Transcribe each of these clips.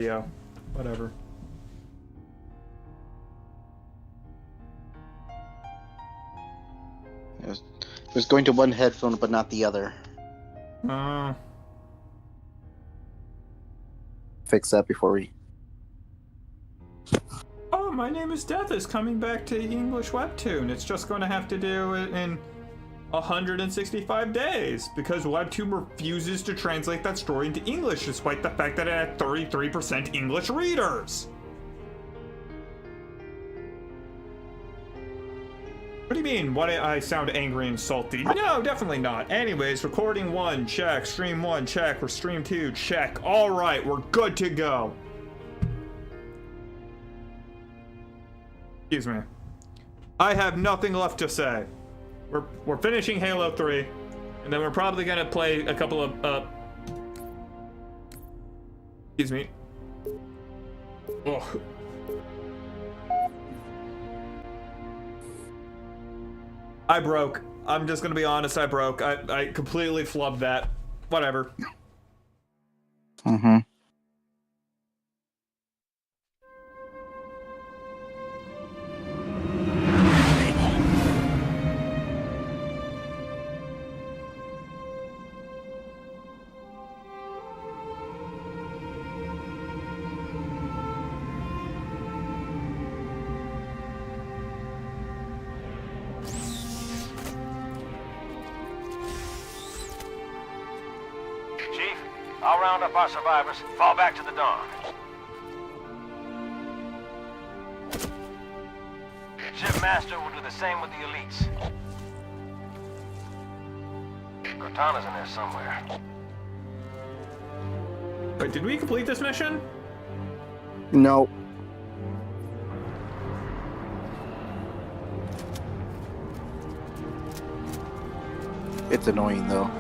Yeah, whatever. It was going to one headphone, but not the other. Fix that before we... Oh, My Name is Death is coming back to English Webtoon. It's just going to have to do it in 165 days because Webtoon refuses to translate that story into English despite the fact that it had 33% English readers. What do you mean? Why do I sound angry and salty? No, definitely not. Anyways, recording 1, check. Stream 1, check. Or stream 2, check. Alright, we're good to go. Excuse me. I have nothing left to say. We're finishing Halo 3, and then we're probably gonna play a couple of, excuse me. Oh. I broke. I'm just gonna be honest, I broke. I completely flubbed that. Whatever. Mm-hmm. I'll round up our survivors, fall back to the dawn. Shipmaster will do the same with the elites. Cortana's in there somewhere. Wait, did we complete this mission? No. It's annoying, though.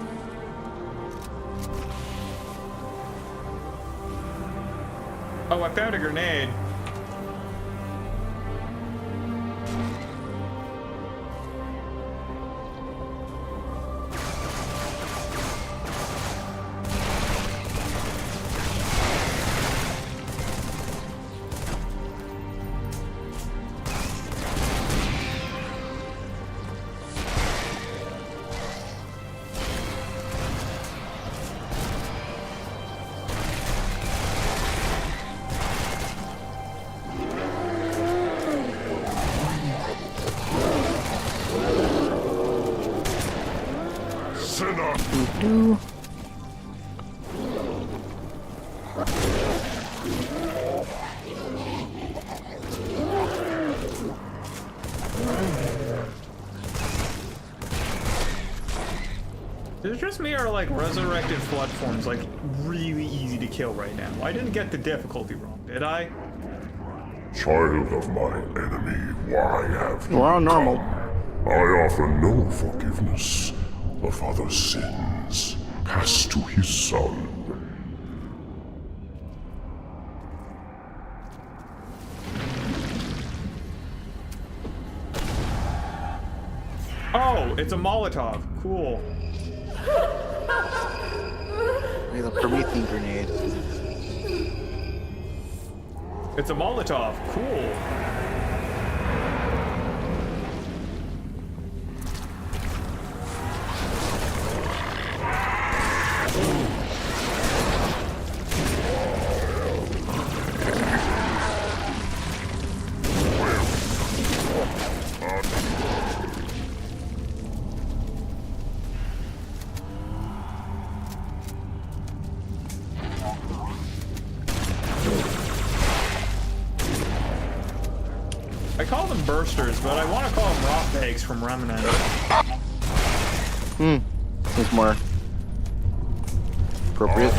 Oh, I found a grenade. Is it just me or like resurrected flood forms like really easy to kill right now? I didn't get the difficulty wrong, did I? Child of my enemy, why have you We're on normal. come? I offer no forgiveness. The father's sins cast to his son. Oh, it's a Molotov. Cool. With a Promethean grenade. It's a Molotov. Cool. I call them bursters, but I want to call them rock bags from Remnant. Seems more appropriate.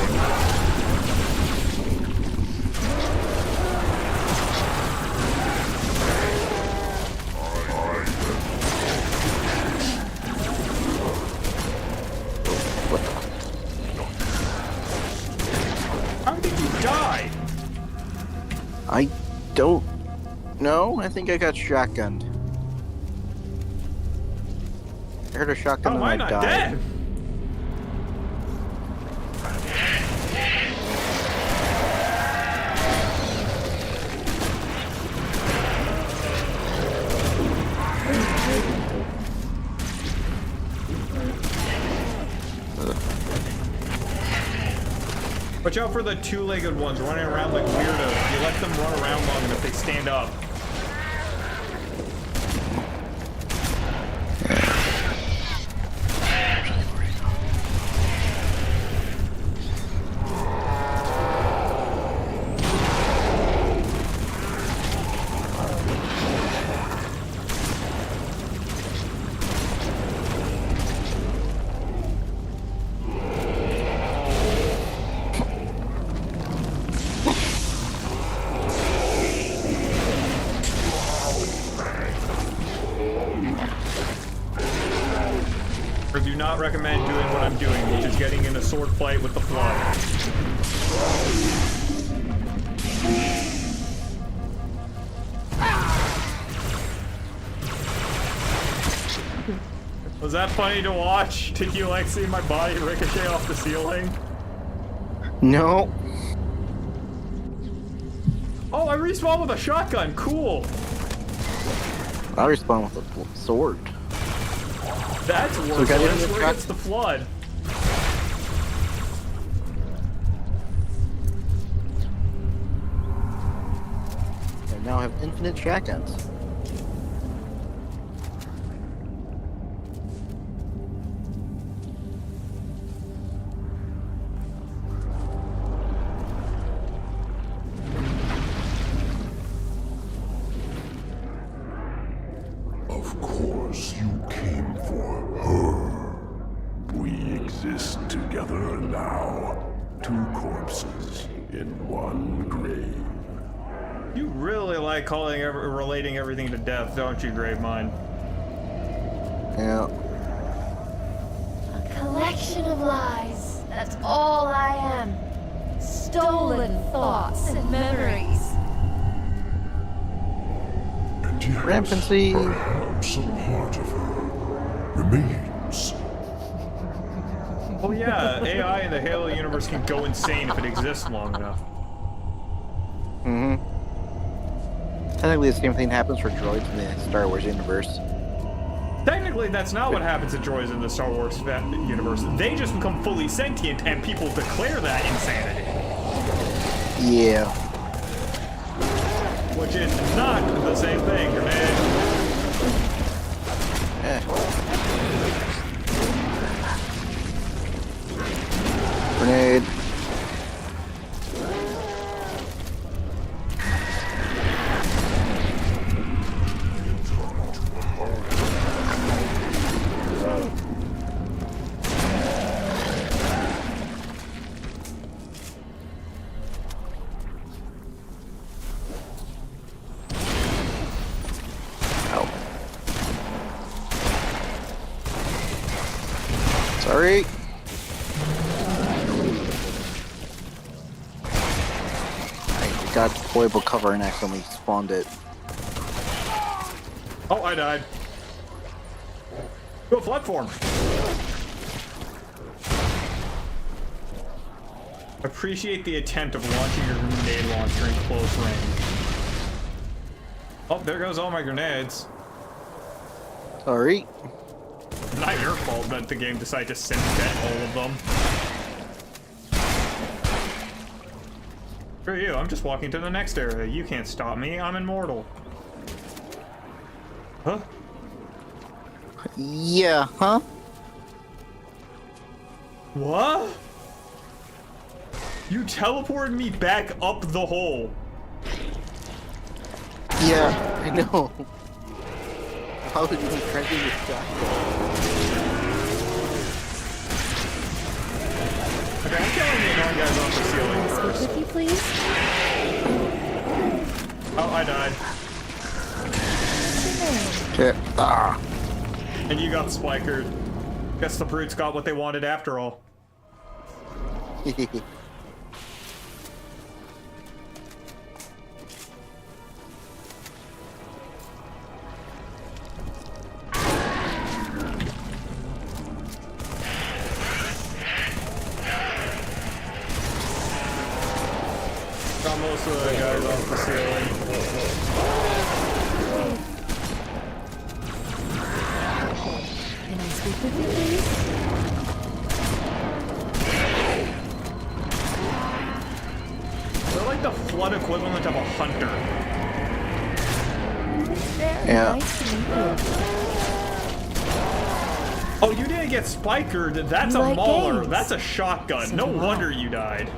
How did you die? I don't know. I think I got shotgunned. I heard a shotgun How am and I I not died. dead? Watch out for the two-legged ones running around like weirdos. You let them run around long enough, they stand up. I do not recommend doing what I'm doing, which is getting in a sword fight with the Flood. Was that funny to watch? Did you like seeing my body ricochet off the ceiling? No. Oh, I respawned with a shotgun. Cool. I respawn with a sword. That's we worthless. got it in the Where truck? gets the Flood? I now have infinite shotguns. Of course you came for her. We exist together now. Two corpses in one grave. You really like relating everything to death, don't you, Gravemind? Yeah. A collection of lies. That's all I am. Stolen thoughts and memories. And yet, Rampancy. perhaps some part of her remains. Well, yeah, AI in the Halo universe can go insane if it exists long enough. Mm-hmm. Technically, the same thing happens for droids in the Star Wars universe. Technically, that's not what happens to droids in the Star Wars universe. They just become fully sentient, and people declare that insanity. Yeah. Which is not the same thing, grenade. Grenade. Sorry. I got deployable cover and accidentally spawned it. Oh, I died. Go flood form. Appreciate the attempt of launching your grenade launcher in close range. Oh, there goes all my grenades. Sorry. Not your fault that the game decided to synth all of them. For you, I'm just walking to the next area. You can't stop me. I'm immortal. Huh? Yeah, huh? What? You teleported me back up the hole. Yeah, I know. How did you try to do this shot? Okay, I'm killing the annoying guys off the ceiling first. With you, please? Oh, I died. Okay. Ah. And you got spikered. Guess the brutes got what they wanted after all. Got most of the guys off the ceiling. Can I speak with you, please? like the flood equivalent of a hunter. Very Yeah. nice to meet you. Oh, you didn't get spikered. That's You a like mauler. games? That's a shotgun. So No do I. wonder you died.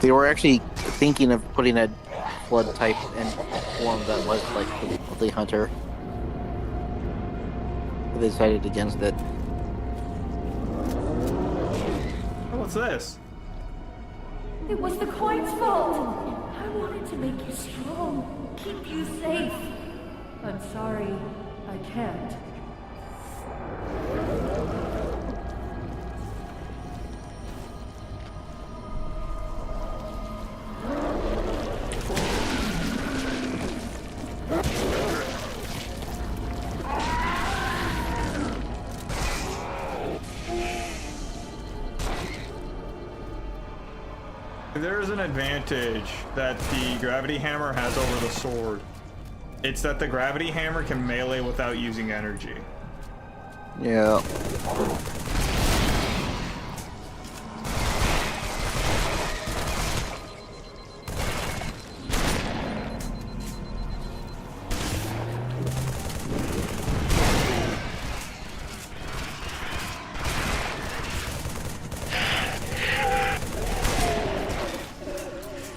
They were actually thinking of putting a flood type and form that was like the hunter. But they decided against it. Oh, what's this? It was the coin's fault. I wanted to make you strong, keep you safe. I'm sorry, I can't. There's an advantage that the gravity hammer has over the sword. It's that the gravity hammer can melee without using energy. Yeah.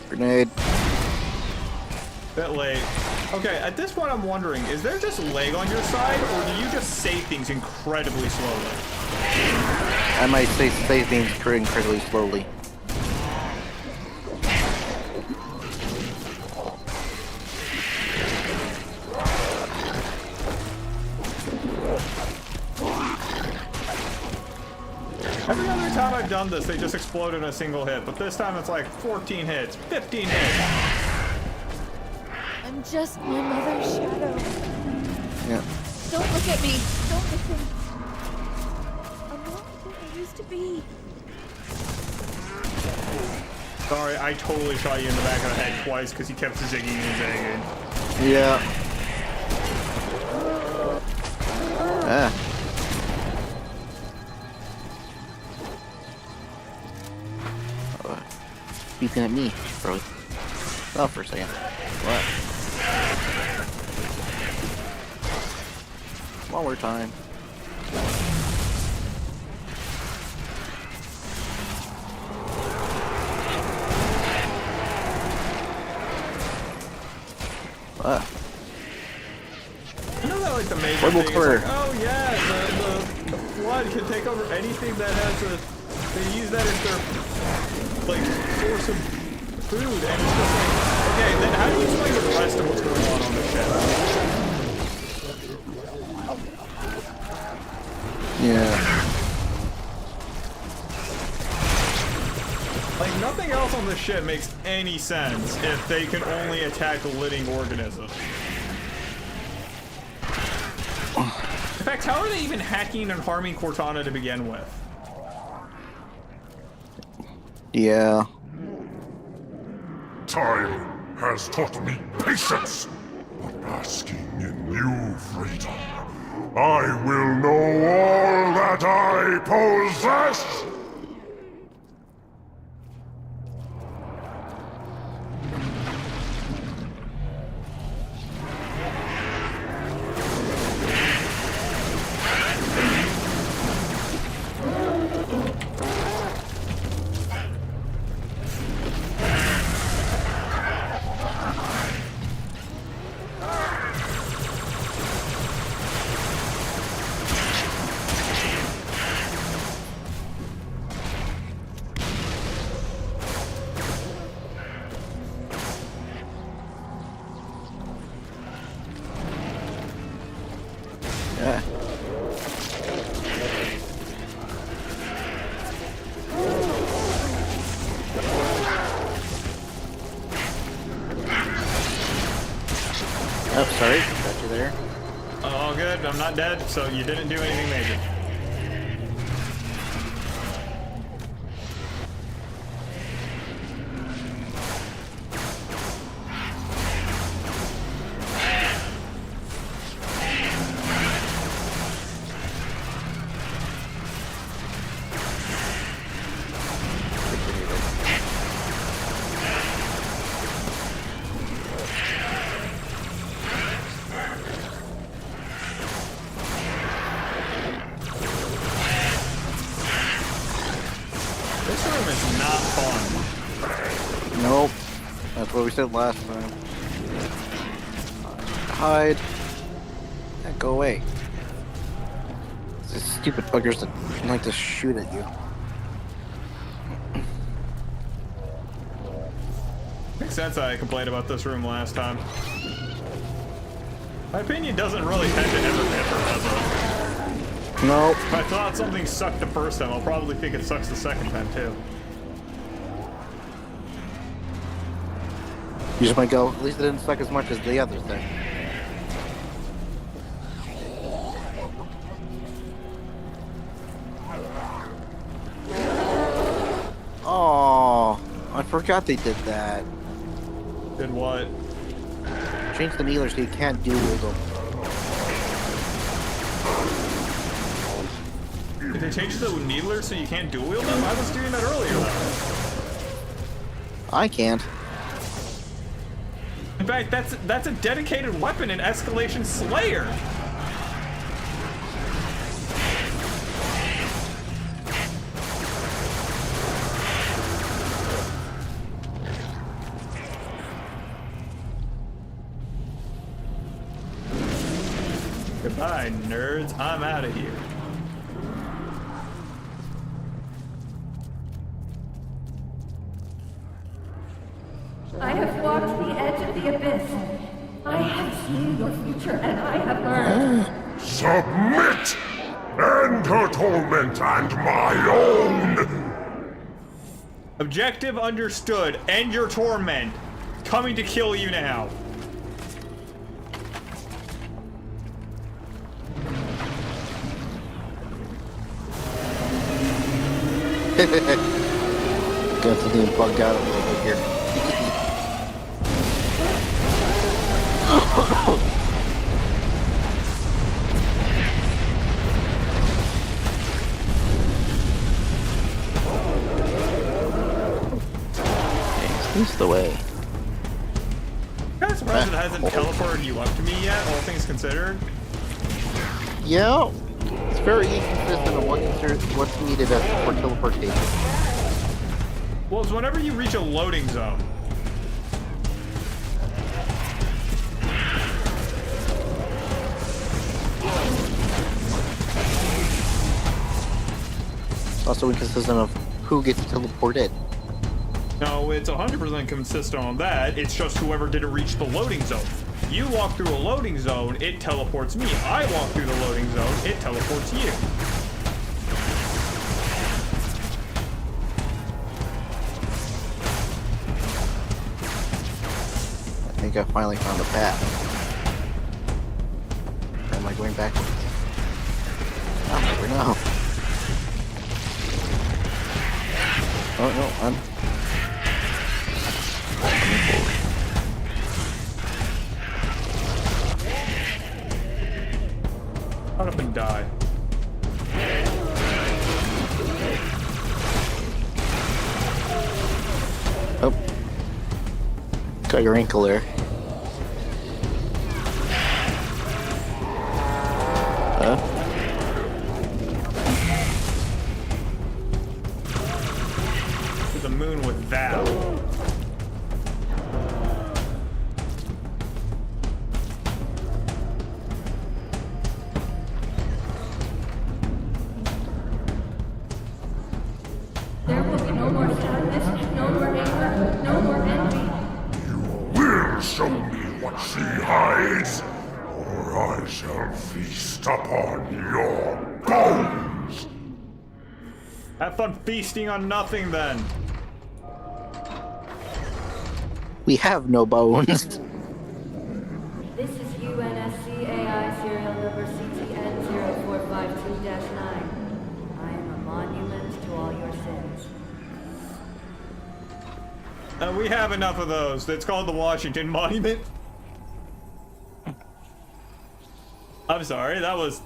Grenade. Bit late. Okay, at this point I'm wondering, is there just lag on your side, or do you just say things incredibly slowly? I might say things incredibly slowly. Every other time I've done this, they just explode in a single hit, but this time it's like 14 hits, 15 hits. I'm just my mother's shadow. Yeah. Don't look at me. Don't listen. I'm not who I used to be. Sorry, I totally shot you in the back of the head twice because you kept zigging and zagging. Yeah. Ah. Beeping at me, bro. Oh, for a second. What? One more time. What? You know that like the major Verbal thing clear. is like, oh yeah, the flood can take over anything that has a. They use that as their like source of food, and it's just like, okay, then how do you explain the rest of what's going on the ship? Yeah. Like nothing else on the ship makes any sense if they can only attack living organisms. In fact, how are they even hacking and harming Cortana to begin with? Yeah. Time has taught me patience, but basking in new freedom, I will know all that I possess! Yeah. Oh, sorry. Got you there. All good, I'm not dead, so you didn't do anything major. room is not fun. Nope. That's what we said last time. Hide. Yeah, go away. These stupid buggers that like to shoot at you. Makes sense I complained about this room last time. My opinion doesn't really tend to ever differ, does it? Nope. If I thought something sucked the first time, I'll probably think it sucks the second time, too. You just might go, at least it didn't suck as much as the other thing. Oh, I forgot they did that. Did what? Change the kneeler so you can't dual wield them. Did they change the needler so you can't dual wield them? I was doing that earlier, though. I can't. In fact, that's a dedicated weapon in Escalation Slayer. Goodbye, nerds. I'm out of here. I have walked the edge of the abyss. I have seen your future, and I have learned. Submit! End her torment and my own! Objective understood. End your torment. Coming to kill you now. Got to do bug out a little bit here. This is the way. I'm surprised it hasn't teleported you up to me yet, all things considered. Yeah, it's very inconsistent on what's needed for teleportation. Well, it's whenever you reach a loading zone. It's also inconsistent of who gets teleported. No, it's 100% consistent on that. It's just whoever didn't reach the loading zone. You walk through a loading zone, it teleports me. I walk through the loading zone, it teleports you. I think I finally found a path. Or am I going backwards? I'll never know. Oh no, I'm coming forward. Run up and die. Oh. Got your ankle there. To the moon with that. There will be no more sadness, no more anger, no more envy. Will show me what she hides, or I shall feast upon your bones! Have fun feasting on nothing then. We have no bones. This is UNSC AI serial number CTN0452-9. I am a monument to all your sins. We have enough of those. It's called the Washington Monument. I'm sorry, that was...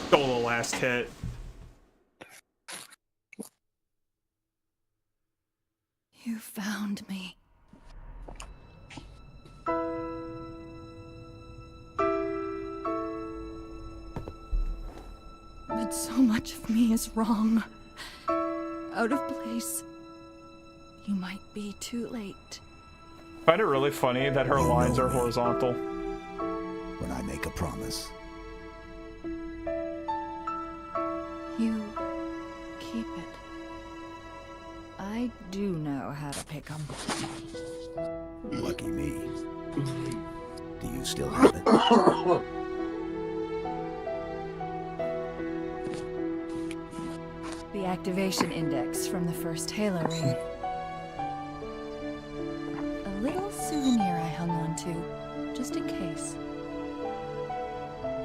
Stole the last hit. You found me. So much of me is wrong. Out of place. You might be too late. I find it really funny that her lines are horizontal. When I make a promise. You keep it. I do know how to pick 'em. Lucky me. Do you still have it? The activation index from the first Halo ring. A little souvenir I hung on to, just in case.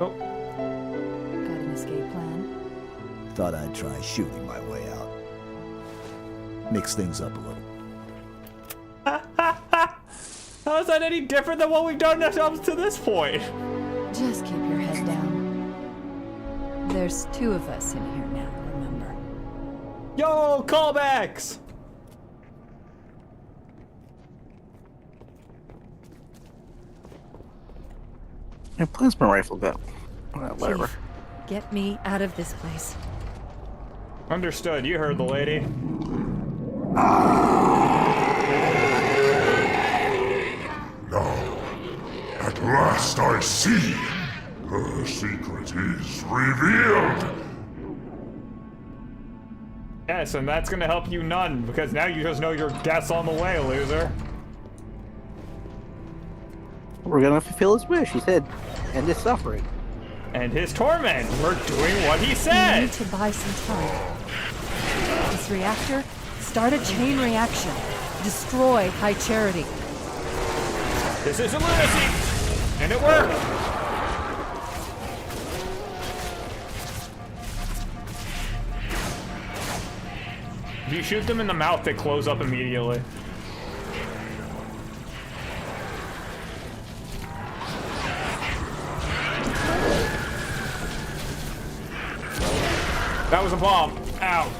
Oh, Got an escape plan? Thought I'd try shooting my way out. Mix things up a little. how is that any different than what we've done up to this point? Just keep your head down. There's 2 of us in here now, remember? Yo, callbacks! My plasma rifle got. Whatever. Chief, get me out of this place. Understood, you heard the lady. Now, at last I see. Her secret is revealed. Yes, and that's gonna help you none, because now you just know your guess on the way, loser. We're gonna fulfill his wish, he said. End his suffering. And his torment, we're doing what he We said! need to buy some time. This reactor, start a chain reaction. Destroy High Charity. This is a lunacy! And it worked! If you shoot them in the mouth, they close up immediately. That was a bomb. Ow.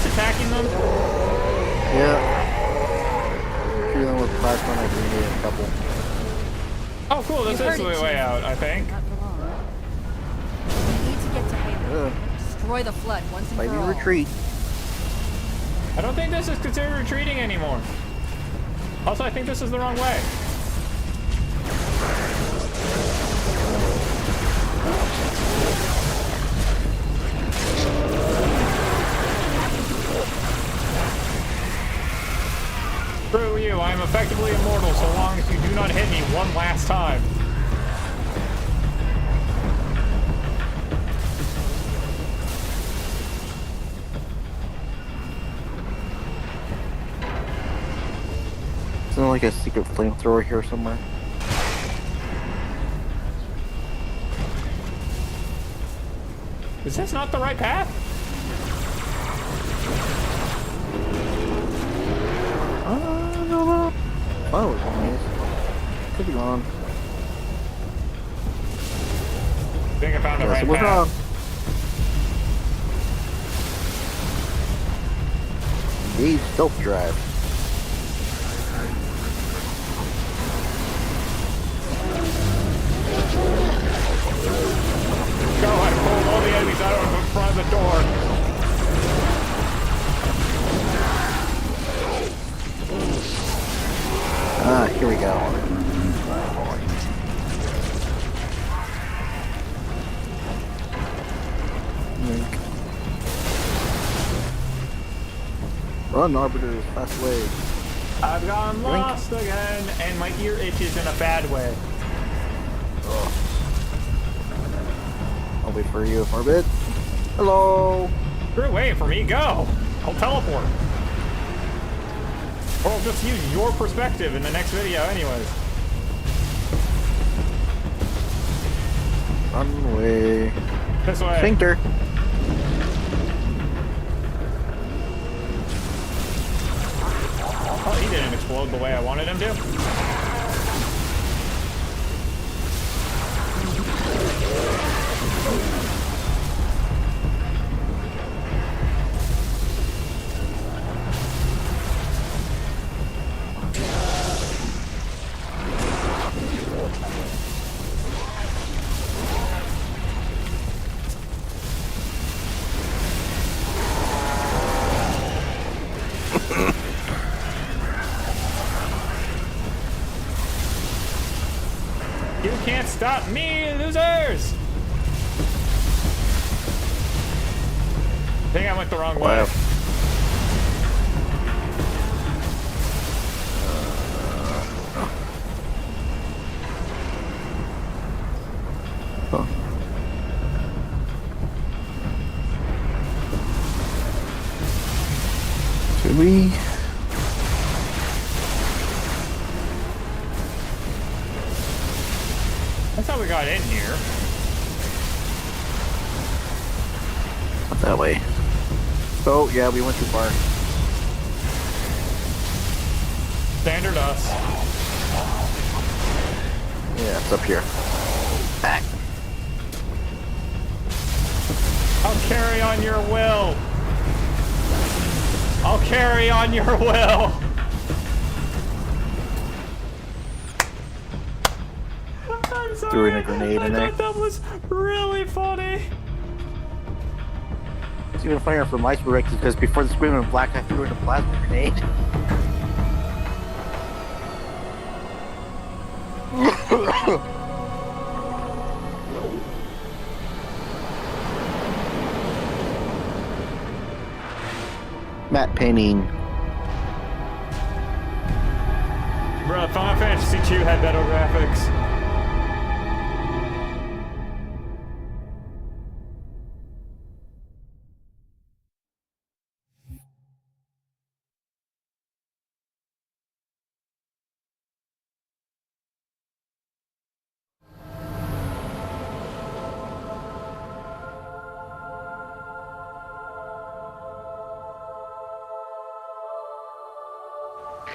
Attacking them? Yeah. Dealing with plasma, I can get a couple. Oh, cool. This is the way out, I think. Not for long. We need to get to Halo. Destroy the flood once and for Fighting all. retreat. I don't think this is considered retreating anymore. Also, I think this is the wrong way. Screw you, I am effectively immortal so long as you do not hit me one last time. Isn't there like a secret flamethrower here somewhere? Is this not the right path? No. Oh, it's nice. Could be gone. I think I found the right what's wrong? path. Engage stealth drive. Go, I pulled all the enemies out of in front of the door. Ah, here we go. Run, Arbiter, fast way. I've gone lost again, and my ear itches in a bad way. I'll wait for you for a bit. Hello. Screw waiting for me, go! I'll teleport. Or I'll just use your perspective in the next video anyways. Runway. This way. Sphincter. Oh, he didn't explode the way I wanted him to. You can't stop me, losers! I think I went the wrong way. Should we? That's how we got in here. Not that way. Oh, yeah, we went too far. Standard us. Yeah, it's up here. Back. I'll carry on your will. I'll carry on your will. I'm sorry. Threw in a grenade in there. I thought that was really funny. It's even funnier for my perspective because before the Screaming Black, I threw in a plasma grenade. Matte painting. Bro, Final Fantasy II had better graphics.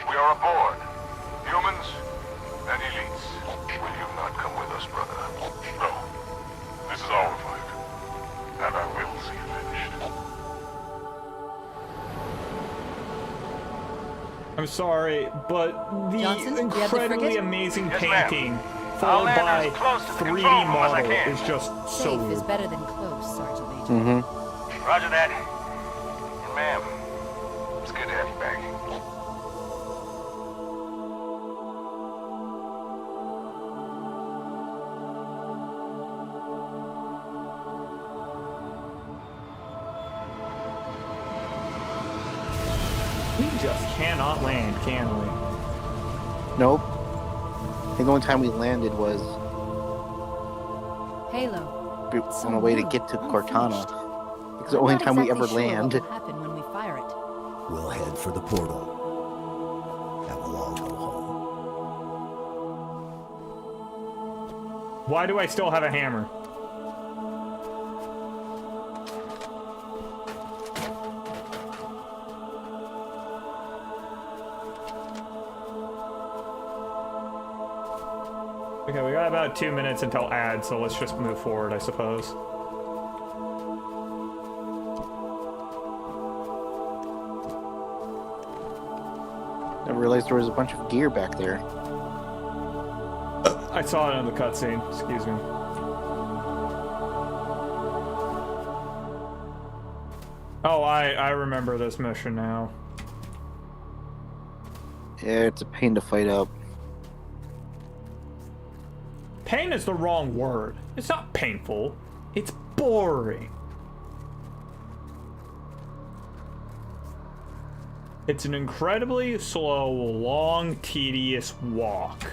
We are aboard. Humans and elites. Will you not come with us, brother? No. This is our fight. And I will see it finished. I'm sorry, but the Johnson, you have the incredibly frigate? amazing Yes, ma'am. painting I'll followed land by as close to the 3D control room as I model can. is just so Safe weird. is better than close, Sergeant Major. Mm-hmm. Roger that. And ma'am, it's good to have you back. We just cannot land, can we? Nope. I think the only time we landed was Halo. on the way to get to Cortana. It's the only time we ever land. What will happen when we fire it? We'll head for the portal. And we'll all go home. Why do I still have a hammer? Okay, we got about 2 minutes until ad, so let's just move forward, I suppose. I realized there was a bunch of gear back there. I saw it in the cutscene, excuse me. Oh, I remember this mission now. Yeah, it's a pain to fight up. Pain is the wrong word. It's not painful. It's boring. It's an incredibly slow, long, tedious walk.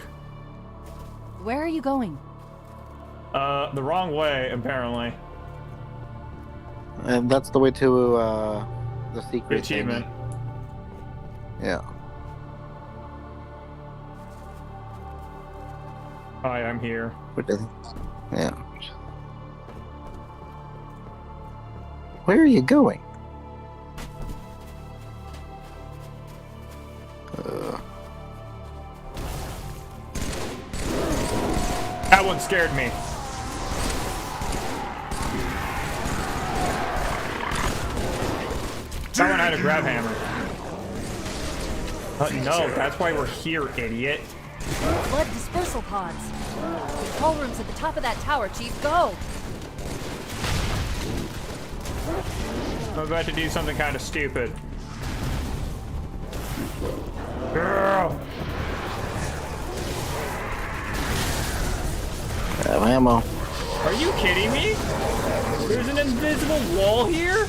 Where are you going? The wrong way, apparently. And that's the way to the The secret achievement. thingy. Yeah. Hi, I'm here. But, yeah. Where are you going? That one scared me. That one had a grab hammer. No, that's why we're here, idiot. Flood dispersal pods. Control room's at the top of that tower, Chief. Go! I'm about to do something kind of stupid. Girl! Have ammo. Are you kidding me? There's an invisible wall here?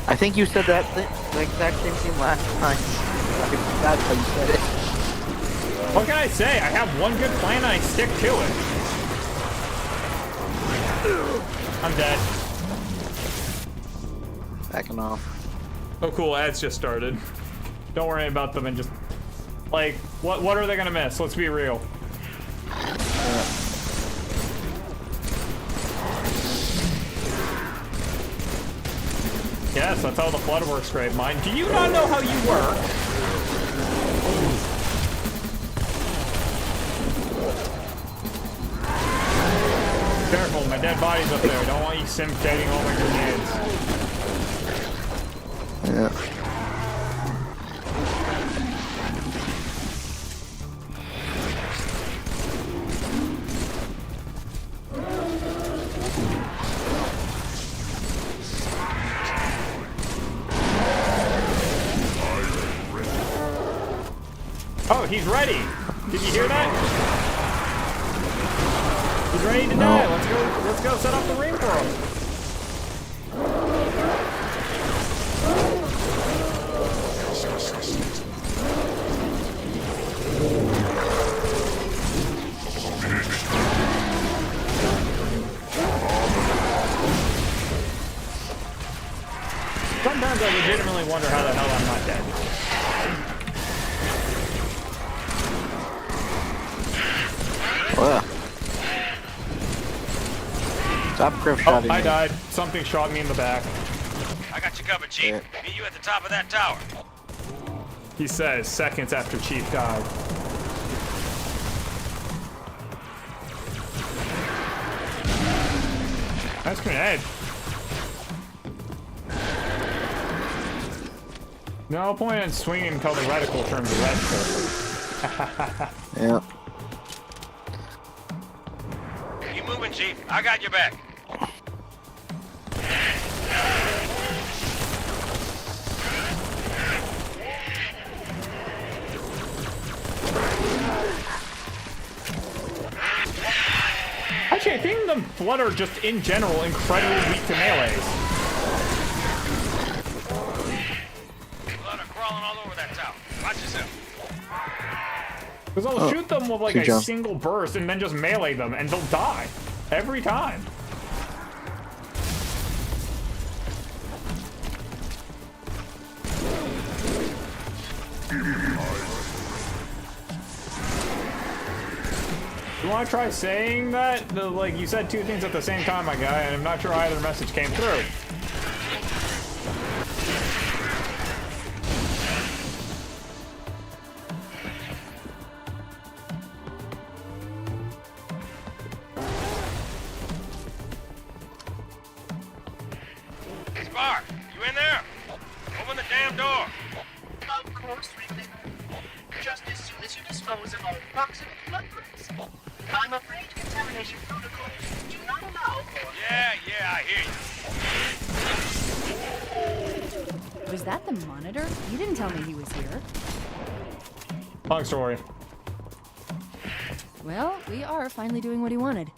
I think you said that the exact same thing last time. That's how you said it. What can I say? I have one good plan and I stick to it. I'm dead. Backing off. Oh cool, ads just started. Don't worry about them and just... Like, what are they gonna miss? Let's be real. Yes, that's how the flood works, Grave Mine. Do you not know how you work? Careful, my dead body's up there. Don't want you simp-dating all my grenades. Yeah. Oh, he's ready. Did you hear that? He's ready to die. Let's go set up the ring for him. Sometimes I legitimately wonder how the hell I'm not dead. Well. Stop Griff shotting I me. died. Something shot me in the back. I got you covered, Chief. Yeah. Meet you at the top of that tower. He says seconds after Chief died. Nice grenade. No point in swinging until the reticle turns to reticle. Yeah. You moving, Chief? I got your back. Actually, I think the Flood are just in general incredibly weak to melees. Blood are crawling all over that tower. Watch yourself. Because I'll shoot them with like good a job. single burst and then just melee them and they'll die. Every time. You want to try saying that? Like, you said two things at the same time, my guy, and I'm not sure either message came through. Spark, you in there? Open the damn door. Of course, Ridley. Just as soon as you dispose of all proximate blood groups. I'm afraid contamination protocols do not allow for... Yeah, I hear you. Was that the monitor? You didn't tell me he was here. Long story. Well, we are finally doing what he wanted.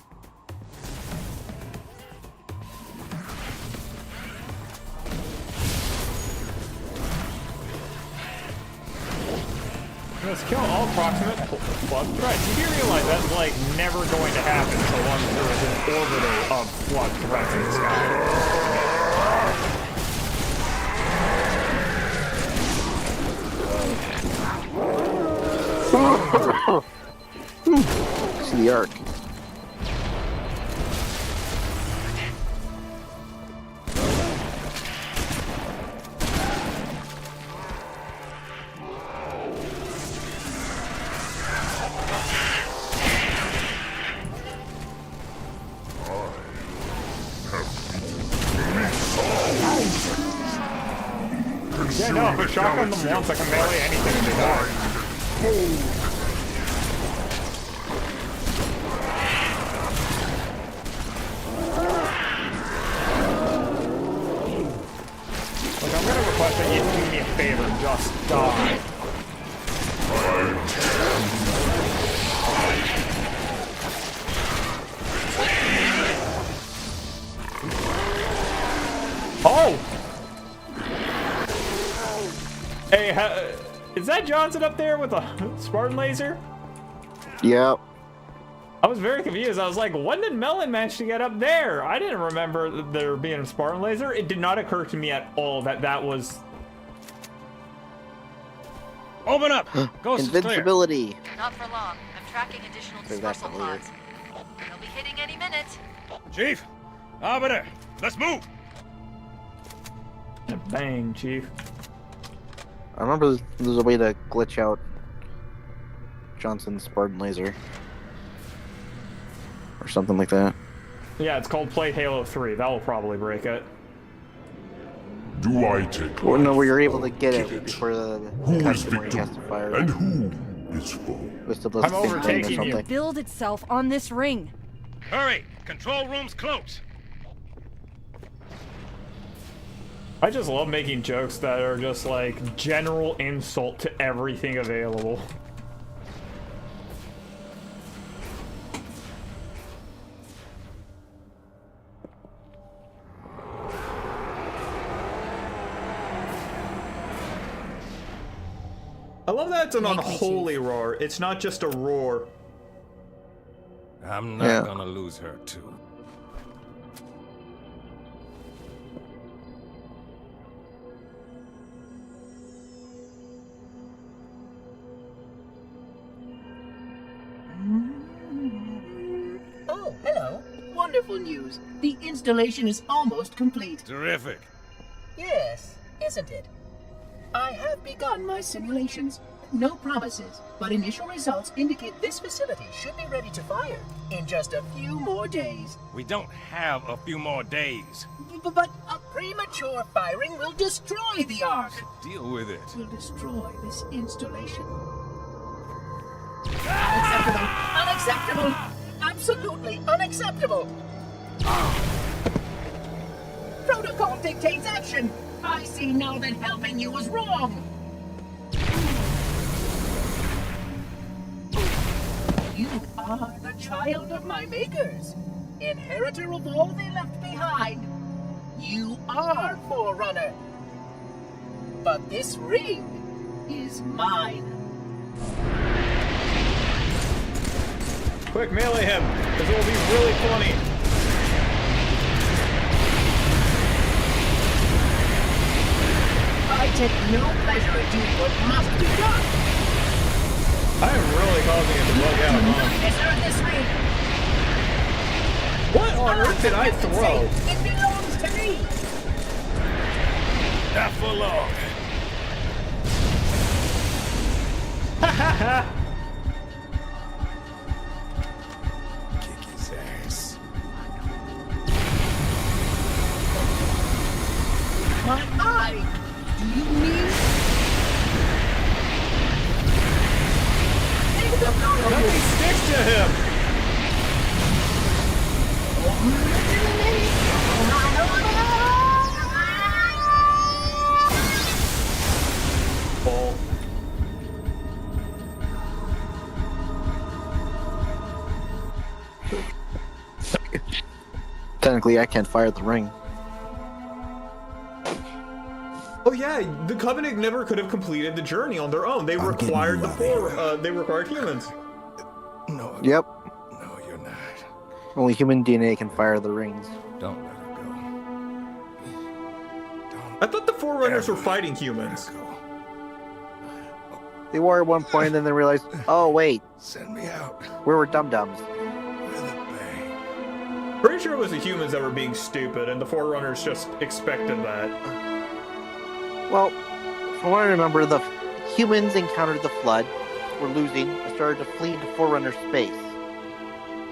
Let's kill all proximate flood threats. You do realize that's like never going to happen so long as there is an orbiter of flood threats in the sky. See the arc. know, if I shotgun them once, I can melee anything and they die. Look, I'm gonna request that you do me a favor and just die. Oh! Hey, is that Johnson up there with a Spartan laser? Yep. I was very confused. I was like, when did Mellon manage to get up there? I didn't remember there being a Spartan laser. It did not occur to me at all that that was... Open up! Ghost is clear. Invincibility. Not for long. I'm tracking additional So that's dispersal weird. pods. They'll be hitting any minute. Chief, Arbiter, let's move! Bang, Chief. I remember there's a way to glitch out Johnson's Spartan laser. Or something like that. Yeah, it's called Play Halo 3. That will probably break it. Do I take Well, no, life where you're able or to get kill it before the Who is customer has victim to fire and it. who is foe? It's the I'm same thing or overtaking you. something. Build itself on this ring. Hurry! Control room's close! I just love making jokes that are just like general insult to everything available. I love that it's an unholy roar. It's not just a roar. I'm Yeah. not gonna lose her, too. Oh, hello. Wonderful news. The installation is almost complete. Terrific. Yes, isn't it? I have begun my simulations. No promises, but initial results indicate this facility should be ready to fire in just a few more days. We don't have a few more days. But a premature firing will destroy the Ark. Deal with it. Will destroy this installation. Unacceptable! Unacceptable! Absolutely unacceptable! Protocol dictates action! I see now that helping you was wrong! You are the child of my makers, inheritor of all they left behind. You are Forerunner. But this ring is mine. Quick, melee him, because it will be really funny. I take no pleasure in doing what must be done. I am really causing it to bug out, huh? Deserve this ring. What on earth did I throw? It belongs to me. Not for long. Kick his ass. My eye. Do you mean? Nothing sticks to him. Ball. Technically, I can't fire the ring. Oh yeah, the Covenant never could have completed the journey on their own. They I'm getting required you the out of four. They required humans. No. Yep. No, you're not. Only human DNA can fire the rings. Don't let her go. Don't I thought the Forerunners were ever fighting let her humans. go. They were at one point, and then they realized, oh wait, Send me out we were dum-dums. with a bang. Pretty sure it was the humans that were being stupid, and the Forerunners just expected that. Well, from what I remember, the humans encountered the flood, were losing, and started to flee into Forerunner space.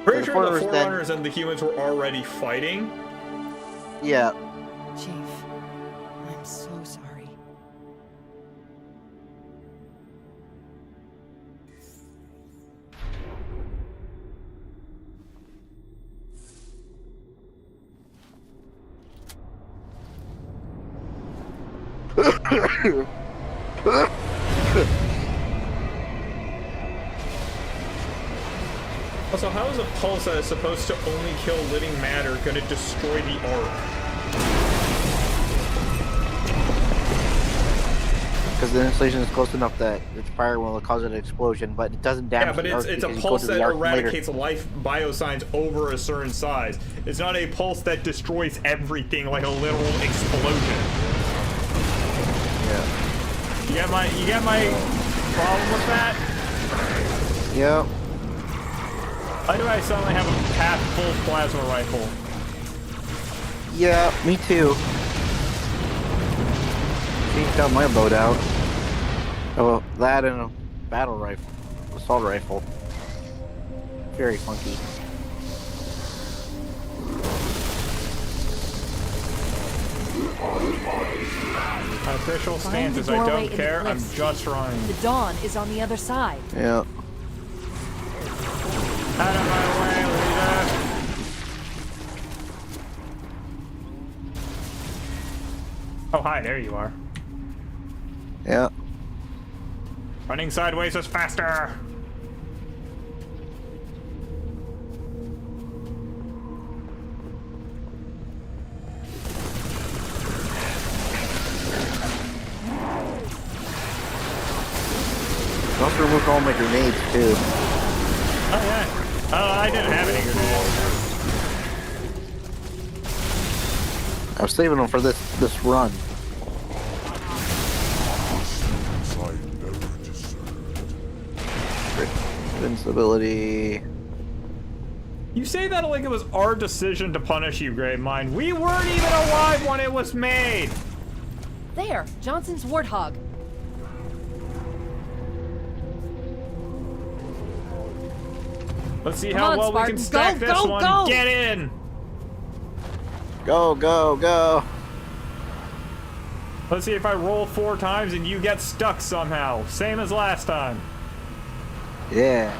Pretty The sure the Forerunners then- Forerunners and the humans were already fighting. Yeah, Chief, I'm so sorry. Also, how is a pulse that is supposed to only kill living matter gonna destroy the arc? Because the installation is close enough that its fire will cause an explosion, but it doesn't damage Yeah, but the arc it's a because you go pulse to the that arc later. eradicates life biosigns over a certain size. It's not a pulse that destroys everything like a literal explosion. Yeah. You get my problem with that? Yep. Why do I suddenly have a half-full plasma rifle? Yeah, me too. Changed out my loadout. Oh, that and a battle rifle, assault rifle. Very funky. My official Find stance the is I doorway don't in the care, I'm cliffs. just running. The dawn is on the other side. Yeah. Out of my way, leader! Oh, hi, there you are. Yeah. Running sideways is faster! Also remove all my grenades too. Oh, yeah. Oh, I didn't have any grenades. I was saving them for this run. I never deserved. Invincibility. You say that like it was our decision to punish you, Gravemind. We weren't even alive when it was made! There, Johnson's Warthog. Let's see Come how on, well Spartan. we can stack Go, this go, one. go! Get in! Go, go, go. Let's see if I roll 4 times and you get stuck somehow. Same as last time. Yeah.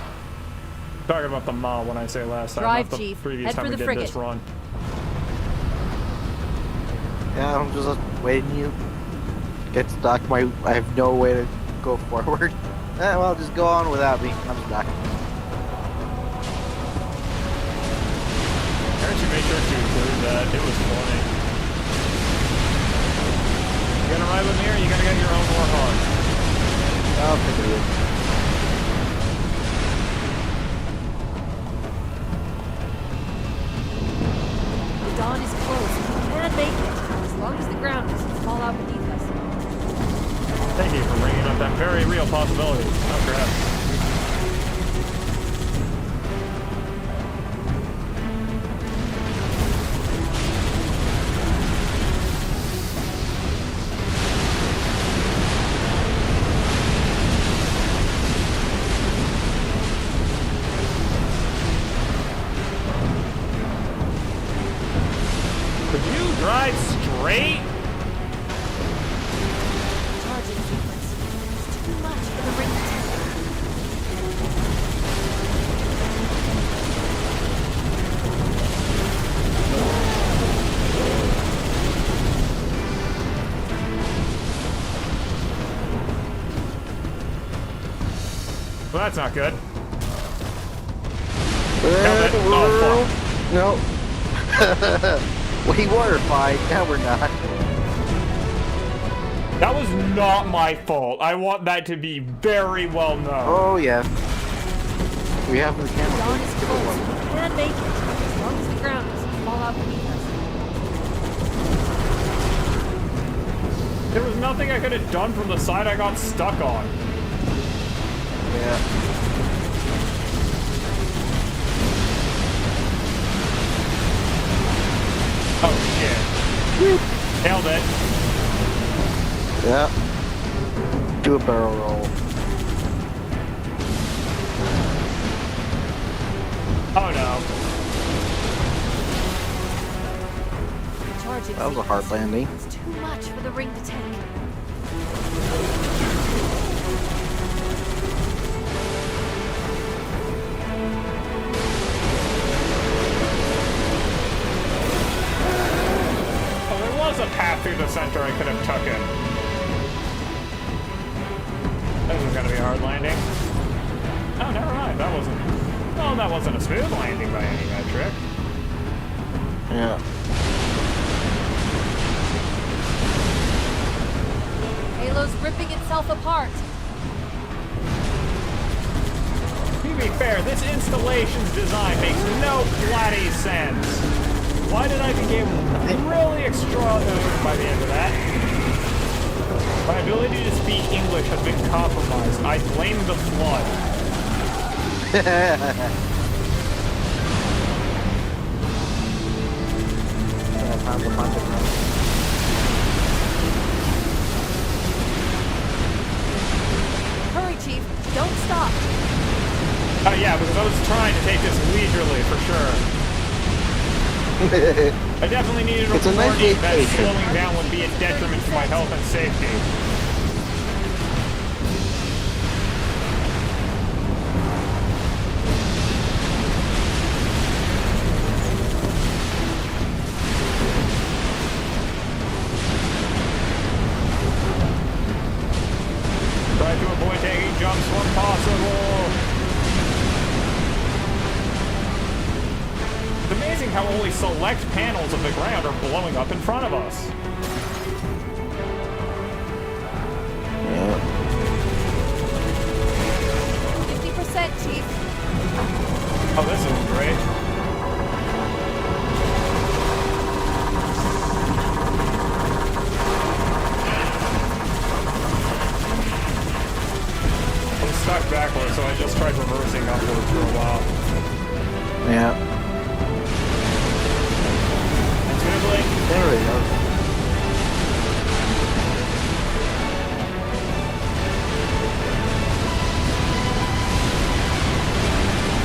I'm talking about the mall when I say last time, Drive, not the Chief. previous Head time for we the did this frigate. run. Yeah, I'm just waiting you get stuck. I have no way to go forward. Well, just go on without me. I'm stuck. Why don't you make sure to include that? It was funny. You gonna ride with me or you gonna get your own Warthog? I'll take it with. The dawn is close. We can make it, as long as the ground doesn't fall out beneath us. Thank you for bringing up that very real possibility. Oh, crap. Could you drive straight? Charging sequence. It's too much for the ring to take. Well, that's not good. Oh, fuck. no. We were fine. Now we're not. That was not my fault. I want that to be very well known. Oh yeah. We have the The camera. dawn is close. We can make it, as long as the ground doesn't fall out beneath us. There was nothing I could have done from the side I got stuck on. Yeah. Oh shit. Nailed it. Yeah. Do a barrel roll. Oh no. Charging That was a hard sequence. landing. It's too much for the ring to take. Oh, there was a path through the center I could have taken. that wasn't a smooth landing by any metric. Yeah. Halo's ripping itself apart. To be fair, this installation's design makes no bloody sense. Why did I become really extraordinary by the end of that? My ability to speak English has been compromised. I blame the flood. Hurry, Chief. Don't stop. Yeah, because I was trying to take this leisurely for sure. I definitely needed a warning that slowing down would be a detriment to my health and safety. Try to avoid taking jumps when possible. It's amazing how only select panels of the ground are blowing up in front of us. 50%, Chief. Oh, this is great. I was stuck backwards, so I just tried reversing upwards for a while. Yeah. There we go.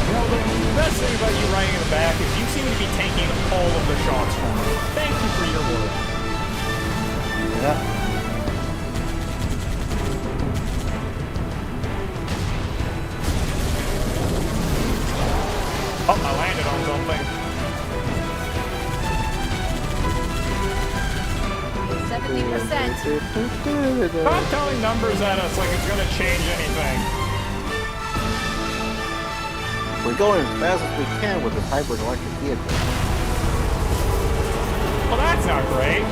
Well, the best thing about you riding in the back is you seem to be taking all of the shots from me. Thank you for your work. Yeah. Oh, I landed on something. 70%. Stop throwing numbers at us like it's gonna change anything. We're going as fast as we can with this hybrid electric vehicle. Well, that's not great.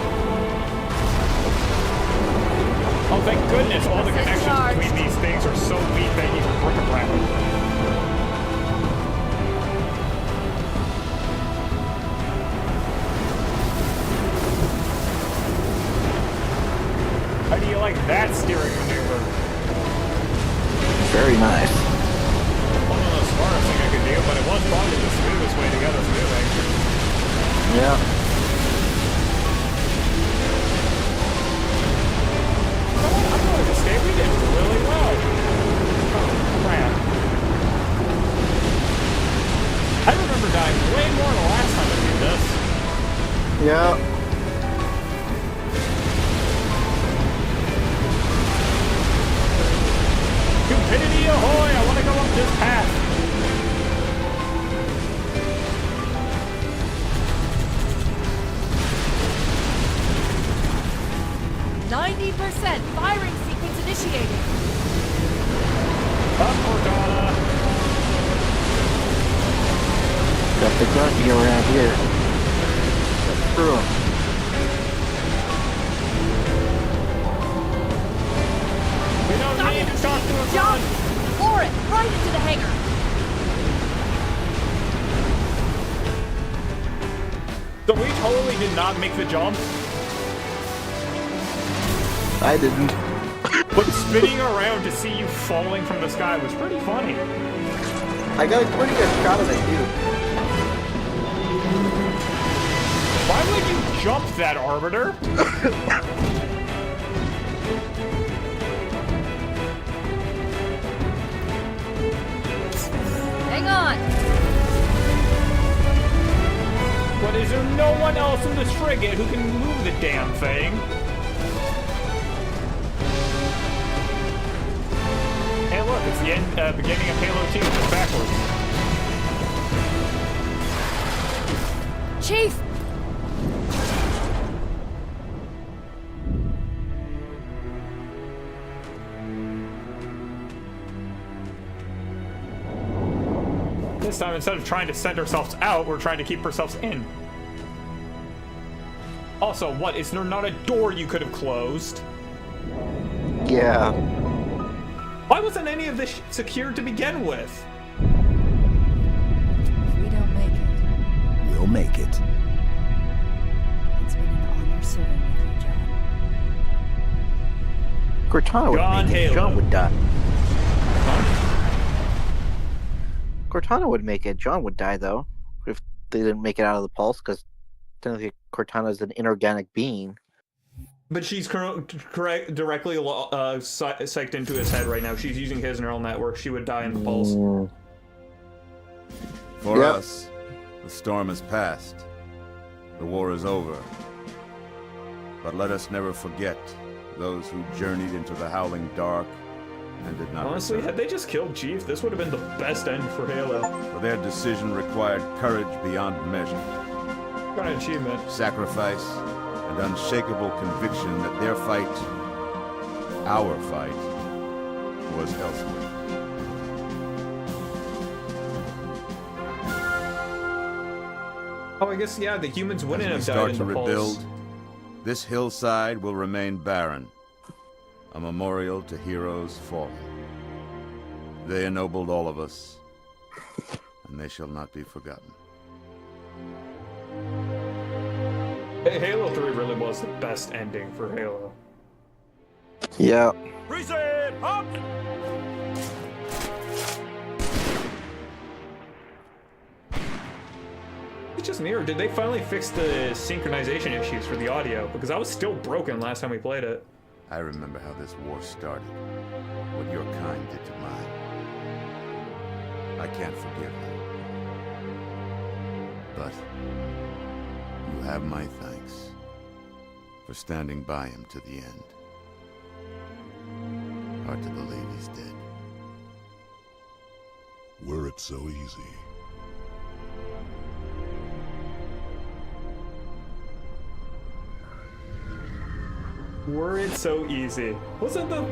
Oh, thank goodness all the connections between these things are so weak that you can brick around. How do you like that steering maneuver? Very nice. Wasn't the smartest thing I could do, but it was probably the smoothest way to get us moving. Yeah. I'm going to say we did really well. Oh, crap. I remember dying way more the last time I did this. Yeah. Stupidity ahoy! I want to go up this path. %. Firing sequence initiated. Up, Cortana. Got the grunty around here. Screw him. We don't need to talk to a Jump! gun. Floor it! Right into the hangar! So we totally did not make the jump. I didn't. But spinning around to see you falling from the sky was pretty funny. I got a pretty good shot of it, too. Why would you jump that, Arbiter? Hang on! But is there no one else in this frigate who can move the damn thing? Hey, look, it's the beginning of Halo 2, just backwards. Chief! time, instead of trying to send ourselves out, we're trying to keep ourselves in. Also, what, is there not a door you could have closed? Yeah. Why wasn't any of this secured to begin with? If we don't make it, We'll make it. it's been an honor serving with you, John. Cortana would Gone make it. Halo. John would die. Cortana would make it. John would die, though, if they didn't make it out of the pulse, because technically Cortana is an inorganic being. But she's directly psyched into his head right now. She's using his neural network. She would die in the pulse. For Yep. us, the storm has passed. The war is over. But let us never forget those who journeyed into the howling dark and did not Honestly, return. had they just killed Chief, this would have been the best end for Halo. For their decision required courage beyond measure, Got an achievement. sacrifice, and unshakable conviction that their fight, our fight, was elsewhere. Oh, I guess, yeah, the humans wouldn't As have we died in start the to pulse. rebuild, this hillside will remain barren, a memorial to heroes fallen. They ennobled all of us, and they shall not be forgotten. Halo 3 really was the best ending for Halo. Yeah. Reset! Up! It's just me, or did they finally fix the synchronization issues for the audio? Because I was still broken last time we played it. I remember how this war started, what your kind did to mine. I can't forgive them. But you have my thanks for standing by him to the end. Hard to believe he's dead. Were it so easy. Were it so easy. Wasn't that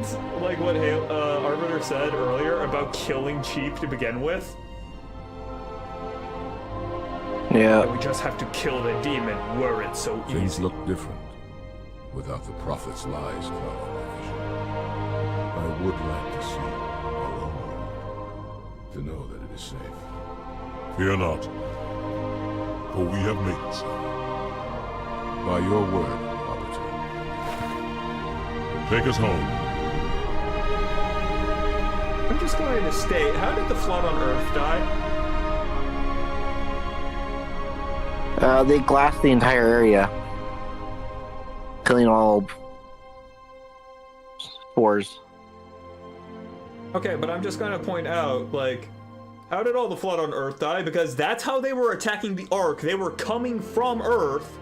like what Arbiter said earlier about killing Chief to begin with? Yeah. We just have to kill the demon. Were it so Things easy. look different without the prophet's lies clouding my vision. I would like to see our own world, to know that it is safe. Fear not, for we have made it so. By your word, Arbiter. Take us home. I'm just going to state, how did the Flood on Earth die? They glassed the entire area, killing all spores. Okay, but I'm just going to point out, like, how did all the Flood on Earth die? Because that's how they were attacking the Ark. They were coming from Earth.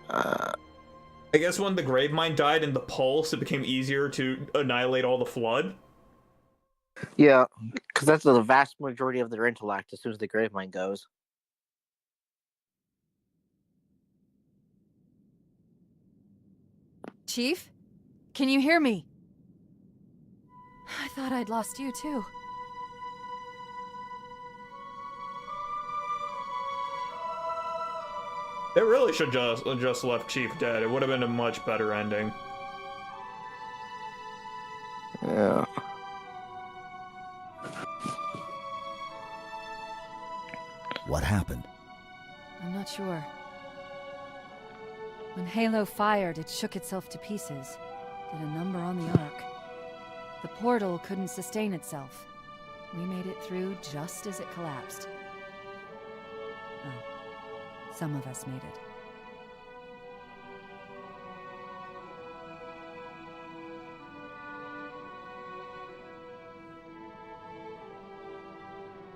I guess when the Gravemind died in the Pulse, it became easier to annihilate all the Flood. Yeah, because that's the vast majority of their intellect as soon as the Gravemind goes. Chief? Can you hear me? I thought I'd lost you too. They really should just left Chief dead. It would have been a much better ending. Yeah. What happened? I'm not sure. When Halo fired, it shook itself to pieces. Did a number on the Ark. The portal couldn't sustain itself. We made it through just as it collapsed. Oh. Some of us made it.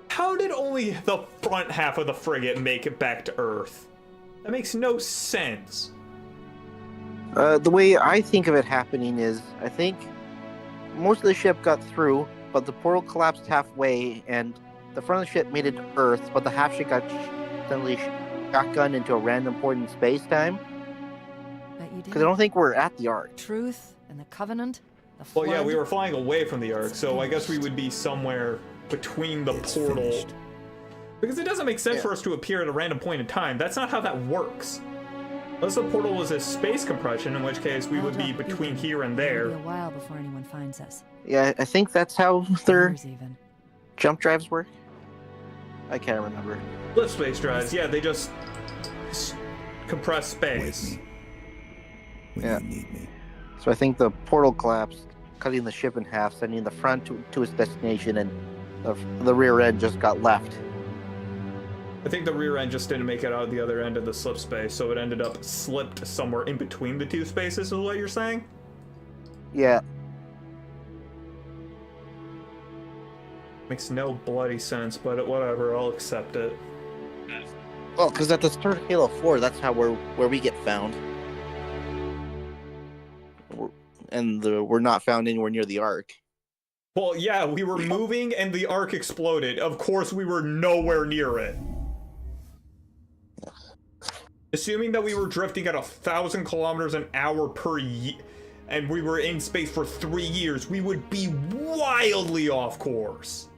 How did only the front half of the frigate make it back to Earth? That makes no sense. The way I think of it happening is, I think most of the ship got through, but the portal collapsed halfway, and the front of the ship made it to Earth, but the half ship got suddenly shotgunned into a random point in space-time. Bet you did. Because I don't think we're at the Ark. Truth and the Covenant. The Well, yeah, we flood- were flying away from the Ark, so I guess we would be somewhere between the It's portal. finished. Because it doesn't make sense Yeah. for us to appear at a random point in time. That's not how that works. Unless the portal was a space compression, in which case we I'll would be drop the between beacon. here and It'll there. be a while before anyone finds us. Yeah, I think that's how their Hours even. jump drives work. I can't remember. Lift space drives, yeah, they just compress Wake space. me. When Yeah. you need me. So I think the portal collapsed, cutting the ship in half, sending the front to its destination, and the rear end just got left. I think the rear end just didn't make it out the other end of the slip space, so it ended up slipped somewhere in between the two spaces, is what you're saying? Yeah, Makes no bloody sense, but whatever, I'll accept it. well, because at the start of Halo 4, that's how where we get found. We're not found anywhere near the Ark. Well, yeah, we were moving and the Ark exploded. Of course, we were nowhere near it. Assuming that we were drifting at 1,000 kilometers an hour per year, and we were in space for 3 years, we would be wildly off course.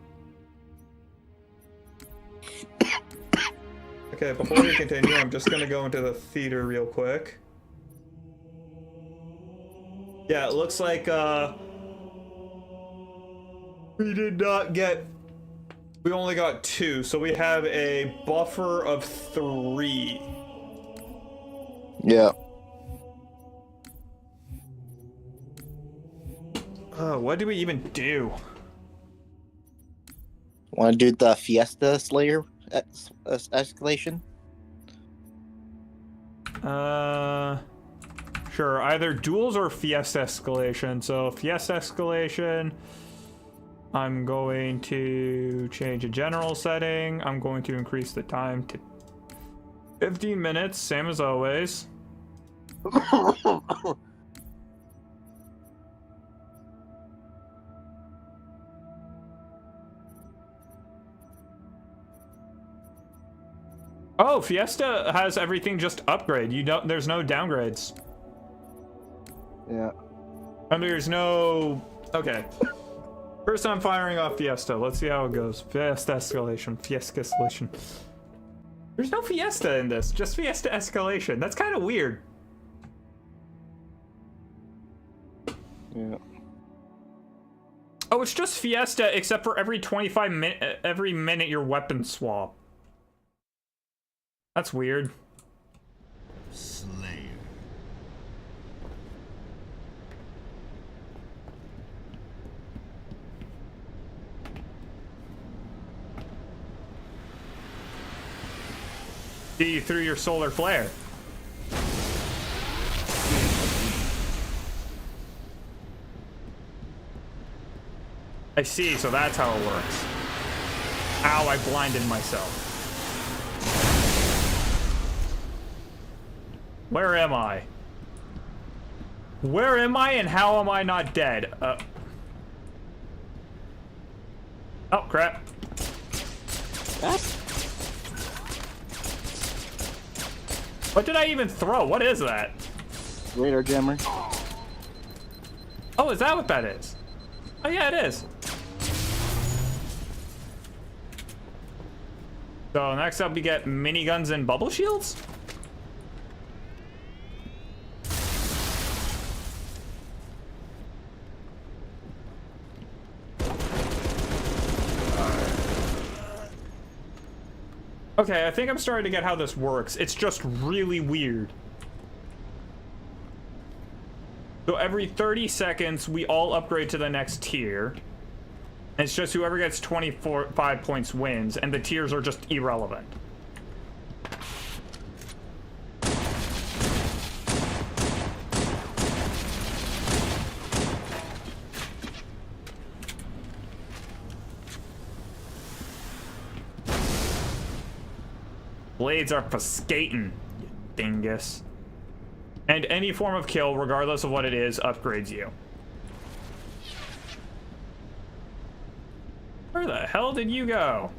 Okay, before we continue, I'm just gonna go into the theater real quick. Yeah, it looks like, we did not get... We only got 2, so we have a buffer of 3. Yeah. What do we even do? Want to do the Fiesta Slayer escalation? Sure, either duels or Fiesta escalation. So Fiesta escalation, I'm going to change a general setting. I'm going to increase the time to 15 minutes, same as always. Oh, Fiesta has everything just upgrade. You don't. There's no downgrades. Yeah. And there's no. Okay. First time firing off Fiesta. Let's see how it goes. Fiesta escalation. Fiesta escalation. There's no Fiesta in this. Just Fiesta escalation. That's kind of weird. Yeah. Oh, it's just Fiesta, except for every 25 minute, every minute your weapon swap. That's weird. Slayer. See you through your solar flare. I see, so that's how it works. Ow, I blinded myself. Where am I? Where am I and how am I not dead? Oh, crap. What did I even throw? What is that? Radar jammer. Oh, is that what that is? Oh, yeah, it is. So next up we get miniguns and bubble shields? Okay, I think I'm starting to get how this works. It's just really weird. So every 30 seconds, we all upgrade to the next tier. It's just whoever gets 5 points wins, and the tiers are just irrelevant. Blades are for skating, you dingus. And any form of kill, regardless of what it is, upgrades you. Where the hell did you go?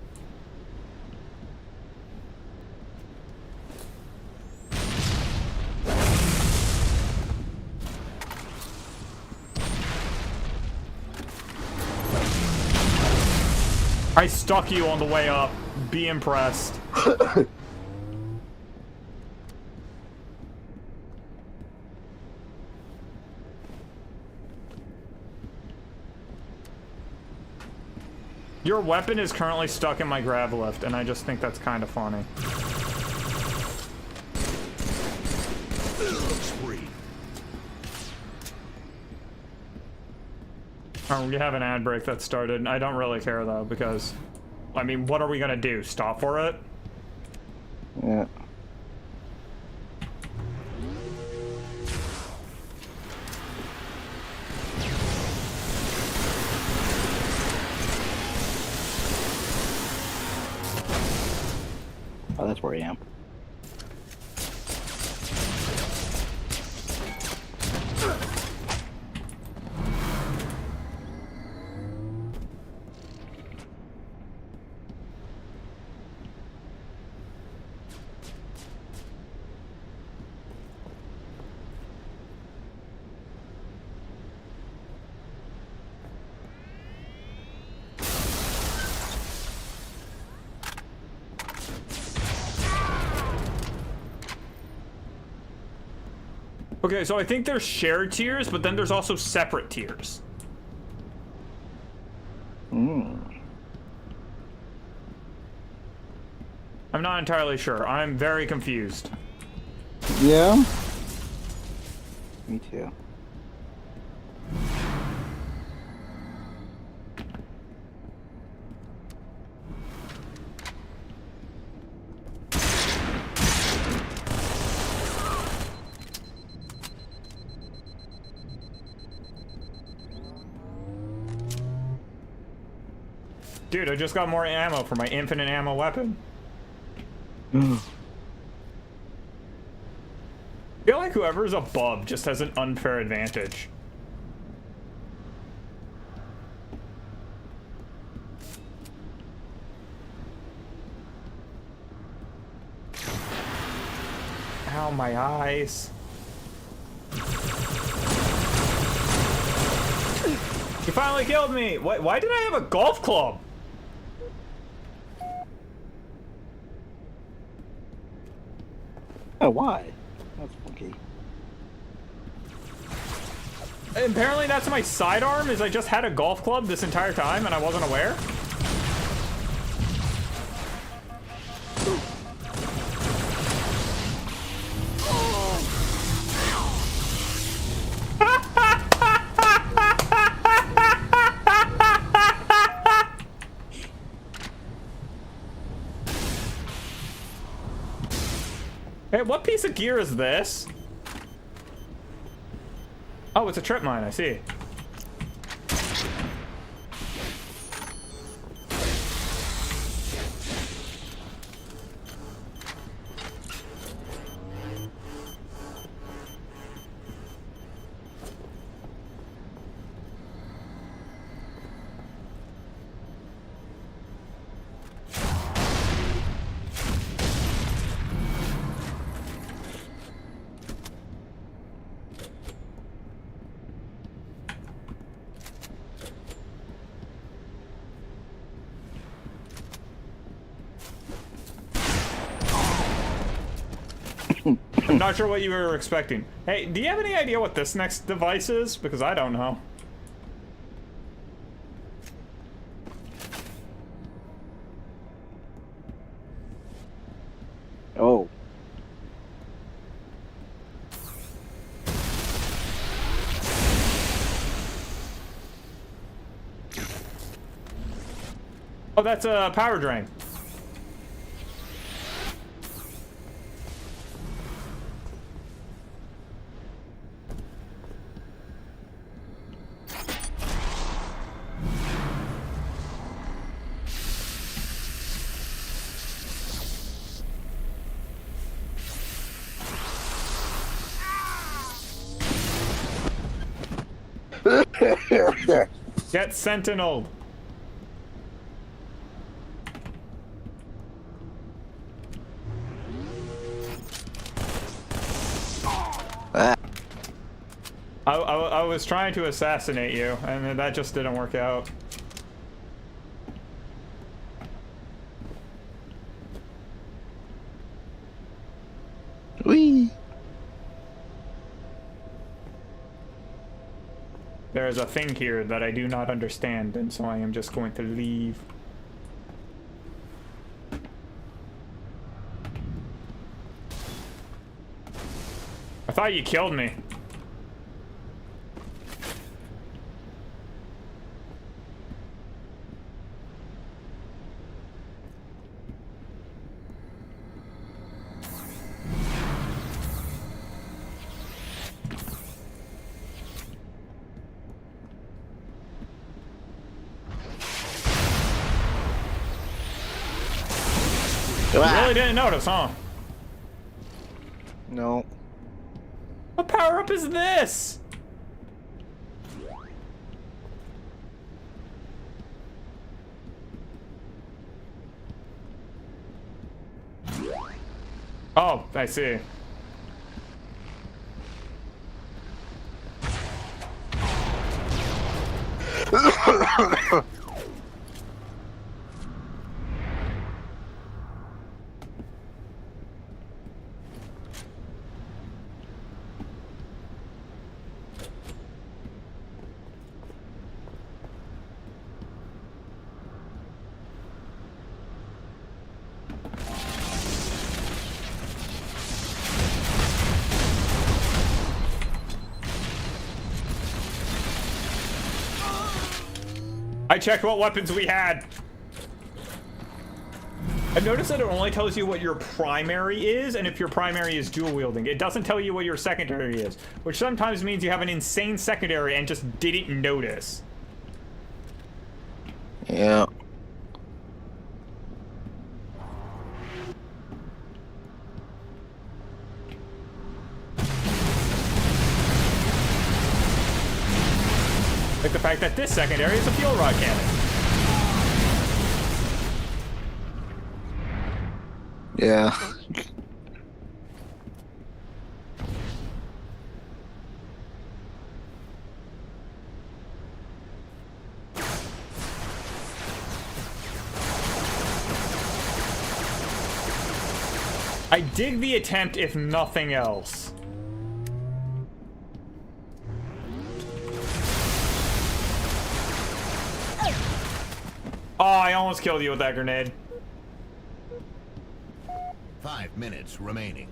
I stuck you on the way up. Be impressed. Your weapon is currently stuck in my grav lift, and I just think that's kind of funny. Oh, we have an ad break that started. I don't really care though, because, I mean, what are we gonna do? Stop for it? Yeah. Oh, that's where I am. Okay, so I think there's shared tiers, but then there's also separate tiers. Hmm. I'm not entirely sure. I'm very confused. Yeah. Me too. Dude, I just got more ammo for my infinite ammo weapon. I feel like whoever's above just has an unfair advantage. Ow, my eyes. You finally killed me! Why did I have a golf club? Oh, why? That's funky. Apparently that's my sidearm, is I just had a golf club this entire time and I wasn't aware. Hey, what piece of gear is this? Oh, it's a trip mine, I see. I'm not sure what you were expecting. Hey, do you have any idea what this next device is? Because I don't know. Oh. Oh, that's a power drain. Get sentineled. I was trying to assassinate you, and that just didn't work out. There's a thing here that I do not understand, and so I am just going to leave. I thought you killed me. You really didn't notice, huh? No. What power-up is this? Oh, I see. I checked what weapons we had. I've noticed that it only tells you what your primary is, and if your primary is dual wielding. It doesn't tell you what your secondary is, which sometimes means you have an insane secondary and just didn't notice. Yeah. Like the fact that this secondary is a fuel rod cannon. Yeah. I dig the attempt, if nothing else. Oh, I almost killed you with that grenade. 5 minutes remaining.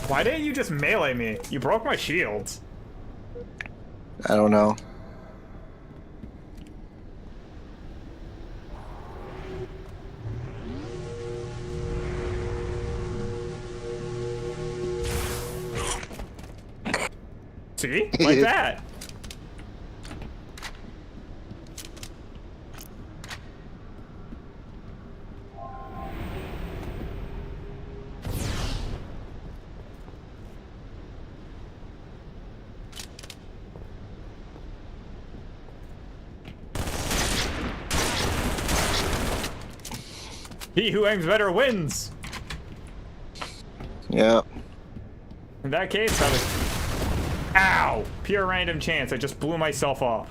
Why didn't you just melee me? You broke my shields. I don't know. See? Like that. He who aims better wins. Yeah. In that case, I was... Ow! Pure random chance. I just blew myself up.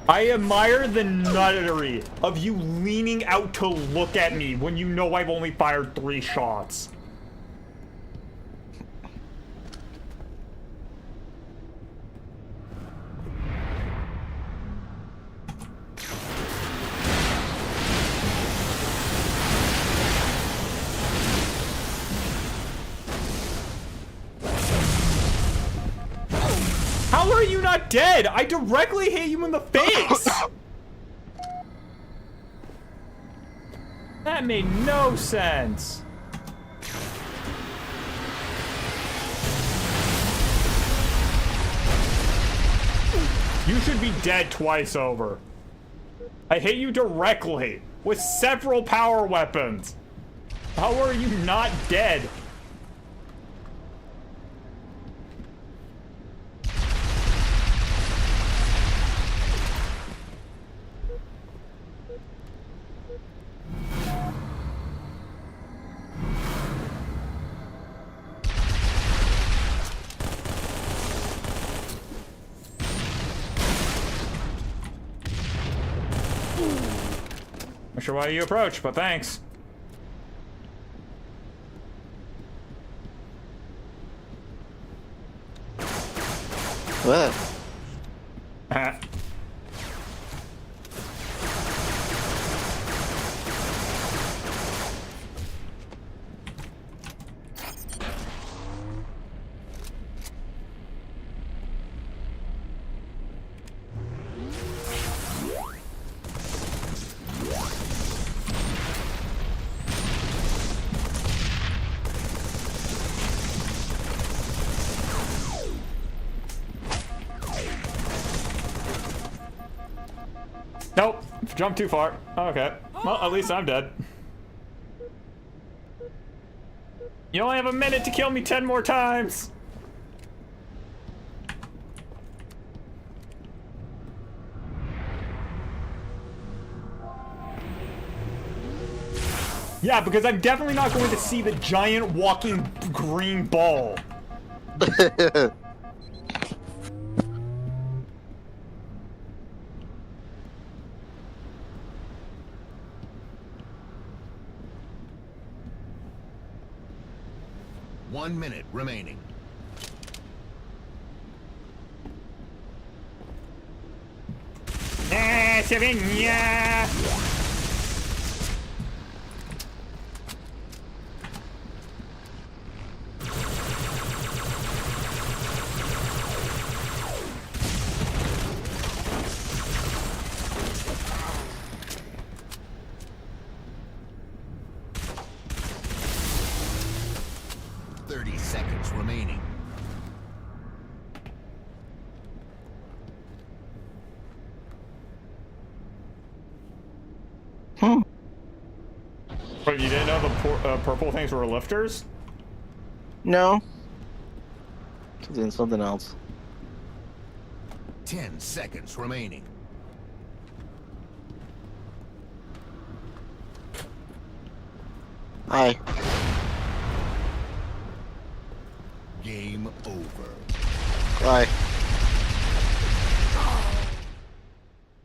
I admire the nuttery of you leaning out to look at me when you know I've only fired 3 shots. How are you not dead? I directly hit you in the face! That made no sense. You should be dead twice over. I hit you directly with several power weapons. How are you not dead? sure why you approached, but thanks. What? Nope, jumped too far. Okay, well, at least I'm dead. You only have a minute to kill me 10 more times. Yeah, because I'm definitely not going to see the giant walking green ball. One minute remaining. Savigna! Remaining. But you didn't know the purple things were lifters? No. Doing something else. 10 seconds remaining. Hi. Game over. Bye.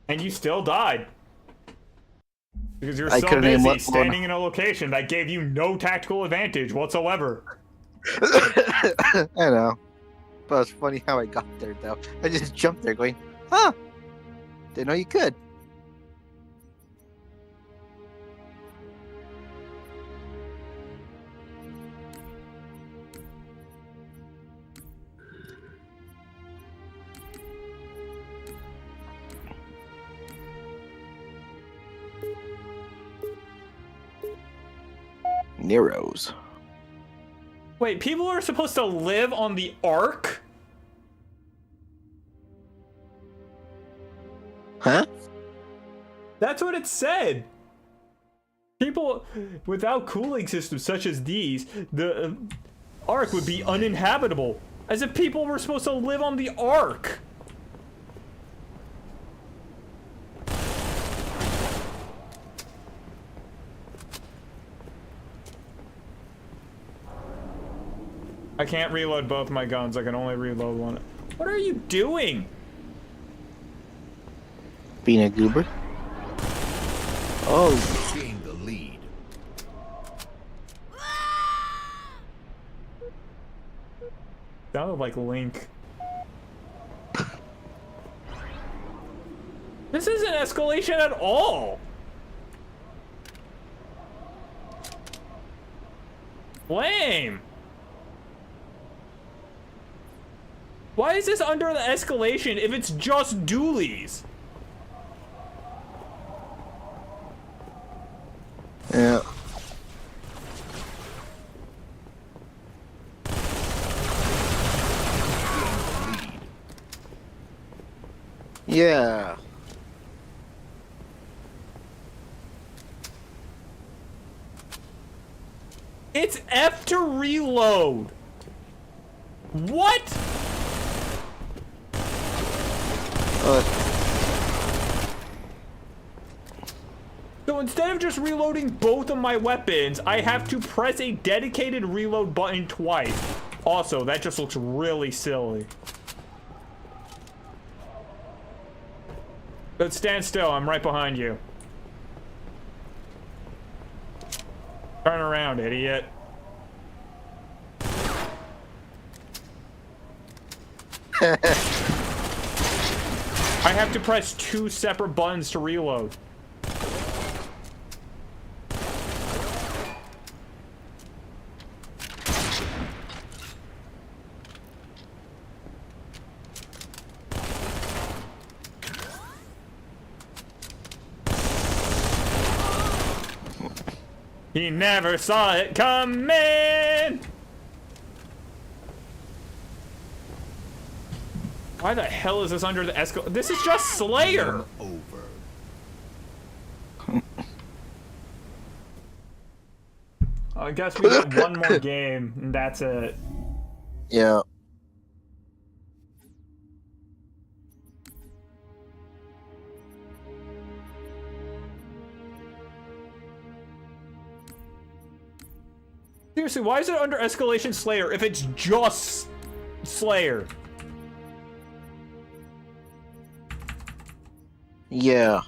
And you still died. Because you're I so couldn't name busy what standing in a location that gave you no tactical advantage whatsoever. I know. But it's funny how I got there, though. I just jumped there going, huh. Didn't know you could. Nero's. Wait, people are supposed to live on the Ark? Huh? That's what it said. People without cooling systems such as these, the Ark would be uninhabitable. As if people were supposed to live on the Ark. I can't reload both my guns. I can only reload one. What are you doing? Being a goober. Oh. Gain the lead. Sounded like Link. This isn't escalation at all. Lame. Why is this under the escalation if it's just dualies? Yeah. Yeah. It's F to reload. What? So instead of just reloading both of my weapons, I have to press a dedicated reload button twice. Also, that just looks really silly. But stand still, I'm right behind you. Turn around, idiot. I have to press 2 separate buttons to reload. He never saw it coming! Why the hell is this under the escalator? This is just Slayer! Over. I guess we got one more game, and that's it. Yeah. Seriously, why is it under escalation Slayer if it's just Slayer? Yeah.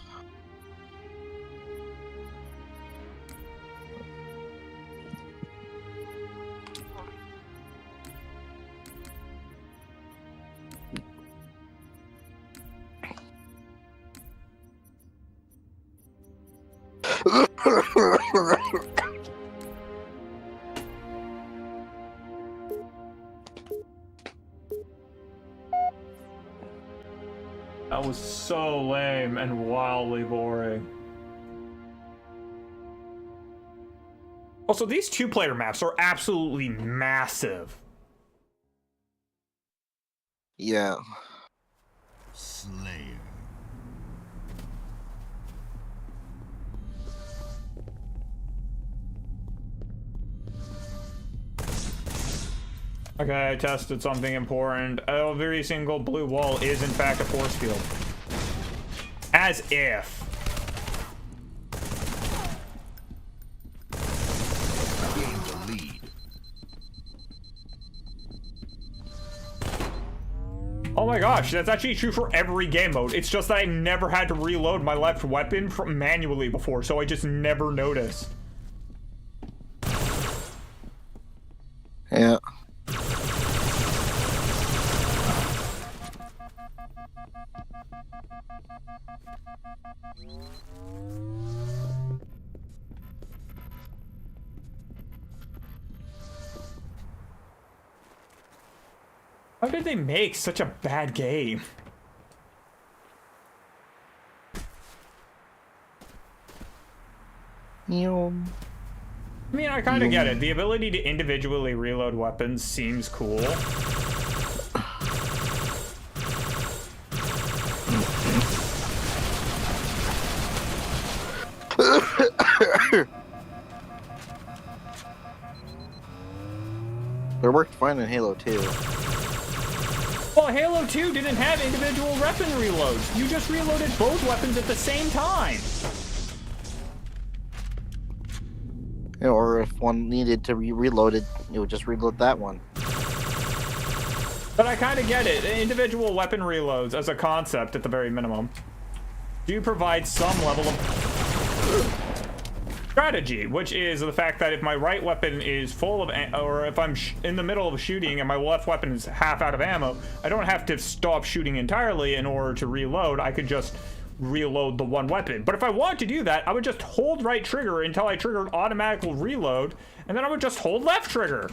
That was so lame and wildly boring. Also, these 2-player maps are absolutely massive. Yeah. Slayer. Okay, I tested something important. Every single blue wall is in fact a force field. As if. Gain the lead. Oh my gosh, that's actually true for every game mode. It's just that I never had to reload my left weapon manually before, so I just never noticed. Yeah. How did they make such a bad game? I mean, I kind of get it. The ability to individually reload weapons seems cool. It worked fine in Halo 2. Well, Halo 2 didn't have individual weapon reloads. You just reloaded both weapons at the same time. Yeah, or if one needed to be reloaded, it would just reload that one. But I kind of get it. Individual weapon reloads, as a concept at the very minimum, do provide some level of strategy, which is the fact that if my right weapon is full of, or if I'm in the middle of shooting and my left weapon is half out of ammo, I don't have to stop shooting entirely in order to reload. I could just reload the one weapon. But if I want to do that, I would just hold right trigger until I triggered automatic reload, and then I would just hold left trigger.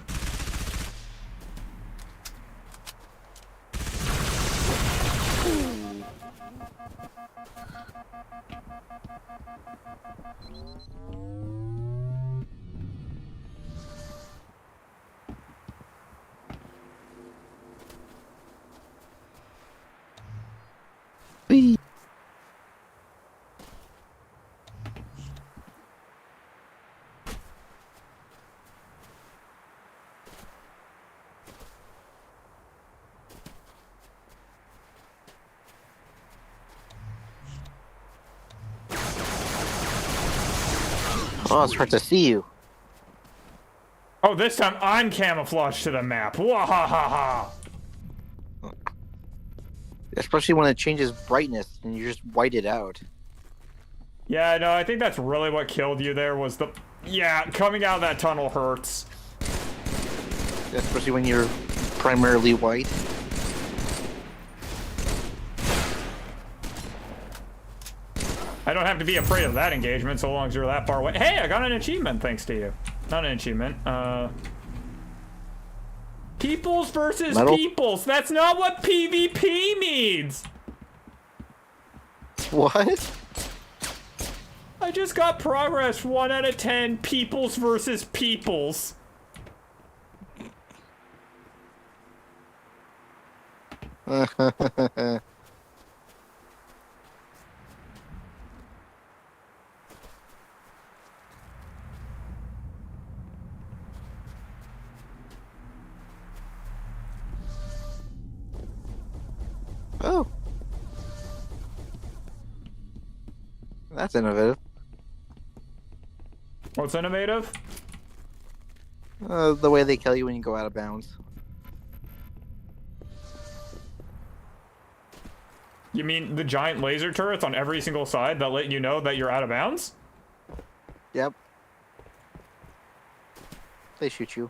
Oh, it's hard to see you. Oh, this time I'm camouflaged to the map. Wahahaha! Especially when it changes brightness and you just white it out. Yeah, no, I think that's really what killed you there was the Yeah, coming out of that tunnel hurts. Especially when you're primarily white. I don't have to be afraid of that engagement so long as you're that far away. Hey, I got an achievement thanks to you. Not an achievement. Peoples versus Metal? peoples. That's not what PvP means. What? I just got progress 1 out of 10. Peoples versus peoples. Oh. That's innovative. What's innovative? The way they kill you when you go out of bounds. You mean the giant laser turrets on every single side that let you know that you're out of bounds? Yep. They shoot you.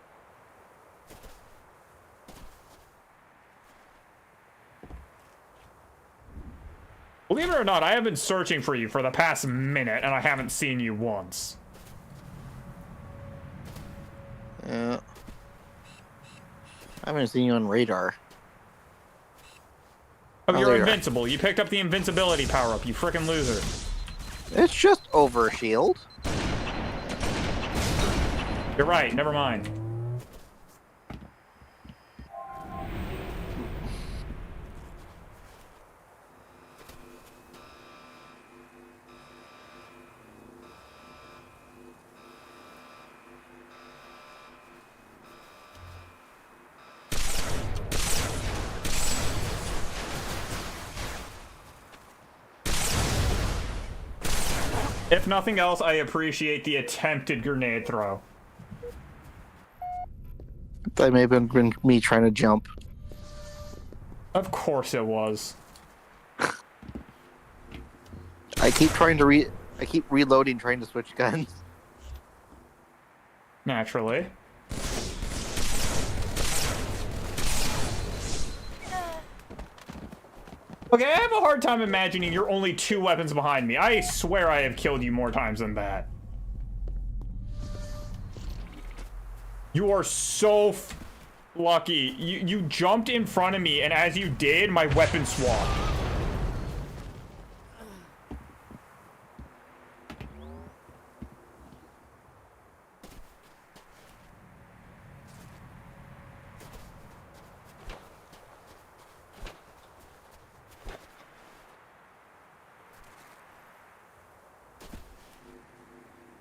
Believe it or not, I have been searching for you for the past minute and I haven't seen you once. Yeah. I haven't seen you on radar. Oh, you're there you are. invincible. You picked up the invincibility power-up, you frickin' loser. It's just over shield. You're right, never mind. If nothing else, I appreciate the attempted grenade throw. That may have been me trying to jump. Of course it was. I keep trying to I keep reloading, trying to switch guns. Naturally. Okay, I have a hard time imagining you're only 2 weapons behind me. I swear I have killed you more times than that. You are so lucky. You jumped in front of me, and as you did, my weapon swapped.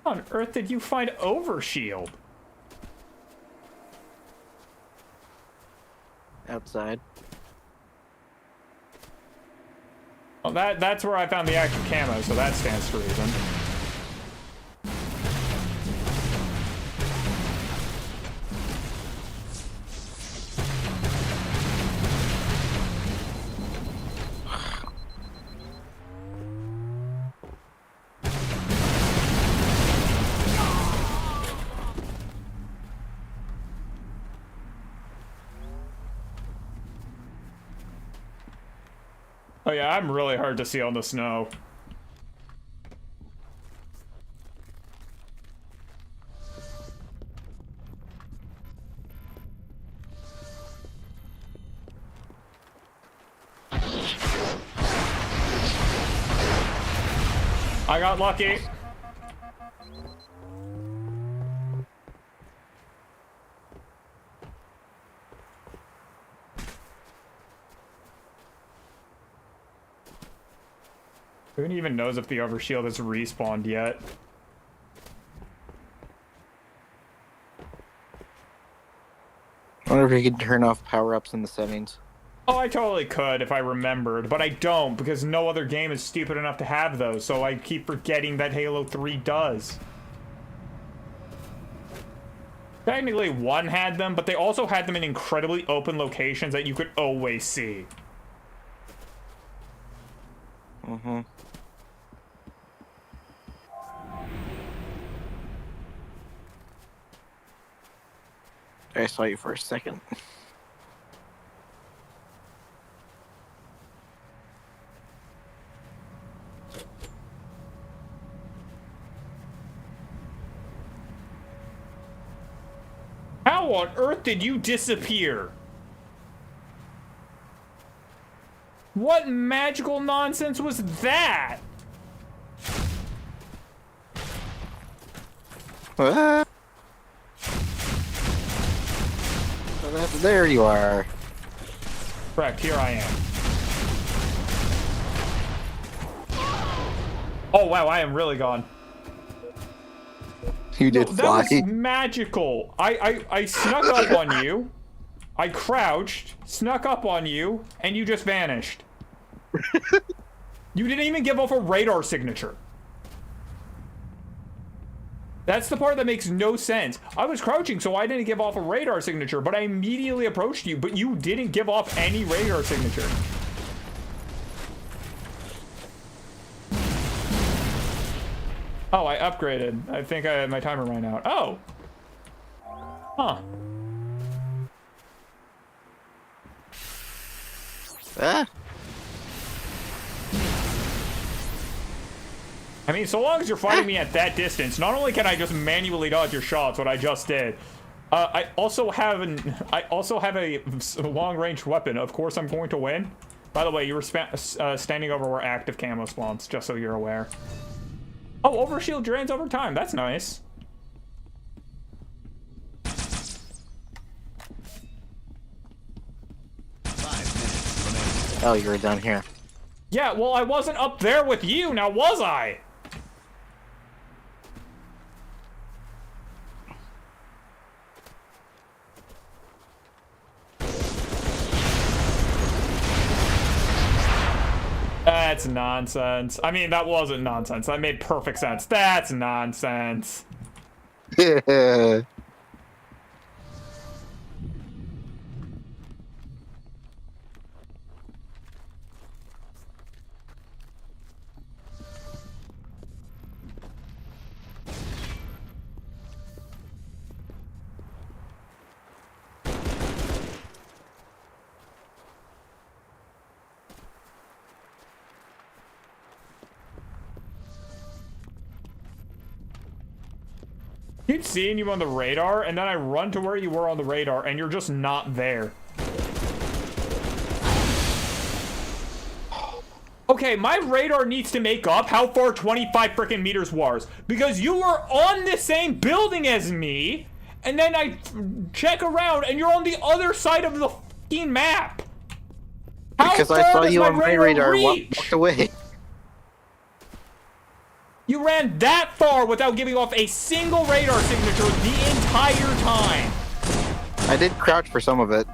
How on earth did you find Overshield? Outside. Well, that's where I found the active camo, so that stands to reason. Oh yeah, I'm really hard to see on the snow. I got lucky. Who even knows if the overshield has respawned yet? I wonder if you can turn off power-ups in the settings. Oh, I totally could if I remembered, but I don't because no other game is stupid enough to have those, so I keep forgetting that Halo 3 does. Technically, 1 had them, but they also had them in incredibly open locations that you could always see. Mm-hmm. I saw you for a second. How on earth did you disappear? What magical nonsense was that? What? There you are. Correct, here I am. Oh wow, I am really gone. You did fly. That was magical. I snuck up on you. I crouched, snuck up on you, and you just vanished. You didn't even give off a radar signature. That's the part that makes no sense. I was crouching, so I didn't give off a radar signature, but I immediately approached you, but you didn't give off any radar signature. Oh, I upgraded. I think my timer ran out. Oh! Huh. Ah. I mean, so long as you're fighting me at that distance, not only can I just manually dodge your shots, what I just did, I also have a long-range weapon. Of course, I'm going to win. By the way, you were standing over where active camo spawns, just so you're aware. Oh, overshield drains over time. That's nice. Oh, you were down here. Yeah, well, I wasn't up there with you, now was I? That's nonsense. I mean, that wasn't nonsense. That made perfect sense. That's nonsense. Yeah. Keep seeing you on the radar, and then I run to where you were on the radar, and you're just not there. Okay, my radar needs to make up how far 25 freaking meters was, because you were on the same building as me, and then I check around, and you're on the other side of the fucking map. How Because far I saw does you my on my radar reach? walked away. You ran that far without giving off a single radar signature the entire time. I did crouch for some of it.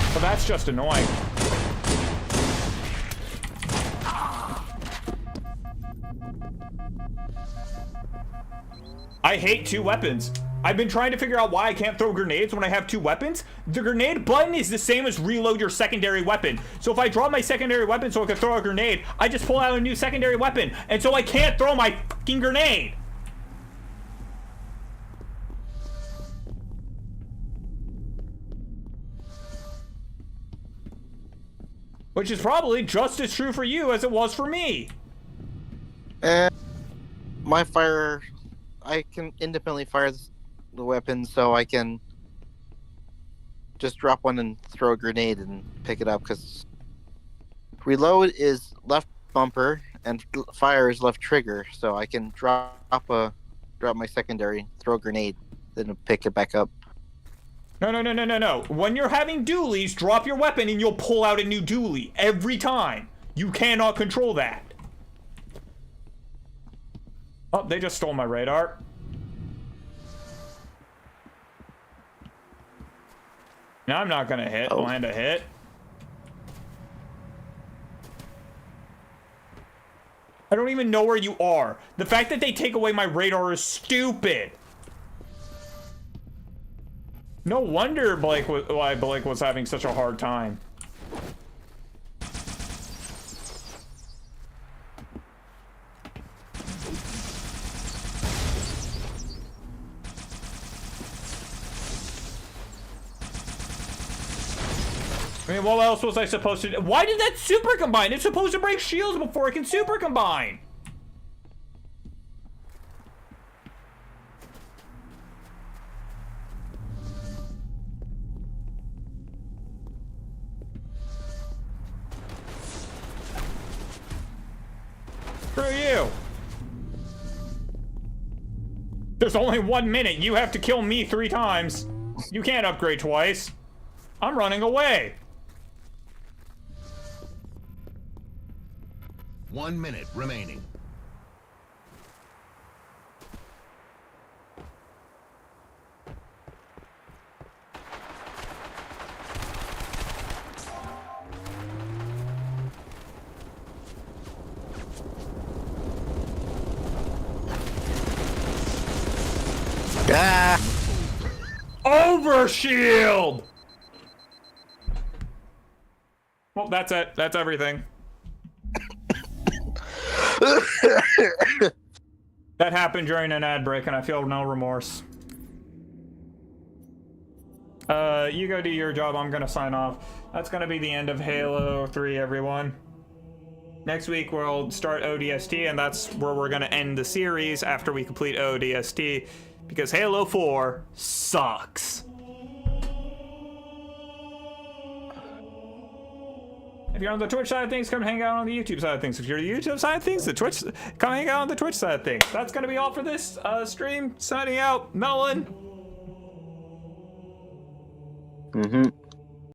Well, that's just annoying. I hate two weapons. I've been trying to figure out why I can't throw grenades when I have two weapons. The grenade button is the same as reload your secondary weapon. So if I drop my secondary weapon so I can throw a grenade, I just pull out a new secondary weapon. And so I can't throw my fucking grenade. Which is probably just as true for you as it was for me. My fire... I can independently fire the weapon, so I can just drop one and throw a grenade and pick it up, because reload is left bumper and fire is left trigger, so I can drop my secondary, throw a grenade, then pick it back up. No. When you're having dualies, drop your weapon and you'll pull out a new dualie every time. You cannot control that. Oh, they just stole my radar. Now I'm not gonna hit, land a hit. I don't even know where you are. The fact that they take away my radar is stupid. No wonder why Blake was having such a hard time. I mean, what else was I supposed to do? Why did that super combine? It's supposed to break shields before it can super combine. Screw you. There's only 1 minute. You have to kill me 3 times. You can't upgrade twice. I'm running away. 1 minute remaining. Ah! Overshield! Well, that's it. That's everything. That happened during an ad break, and I feel no remorse. You go do your job. I'm gonna sign off. That's gonna be the end of Halo 3, everyone. Next week, we'll start ODST, and that's where we're gonna end the series after we complete ODST, because Halo 4 sucks. If you're on the Twitch side of things, come hang out on the YouTube side of things. If you're the YouTube side of things, come hang out on the Twitch side of things. That's gonna be all for this stream. Signing out, Mellon. Mm-hmm.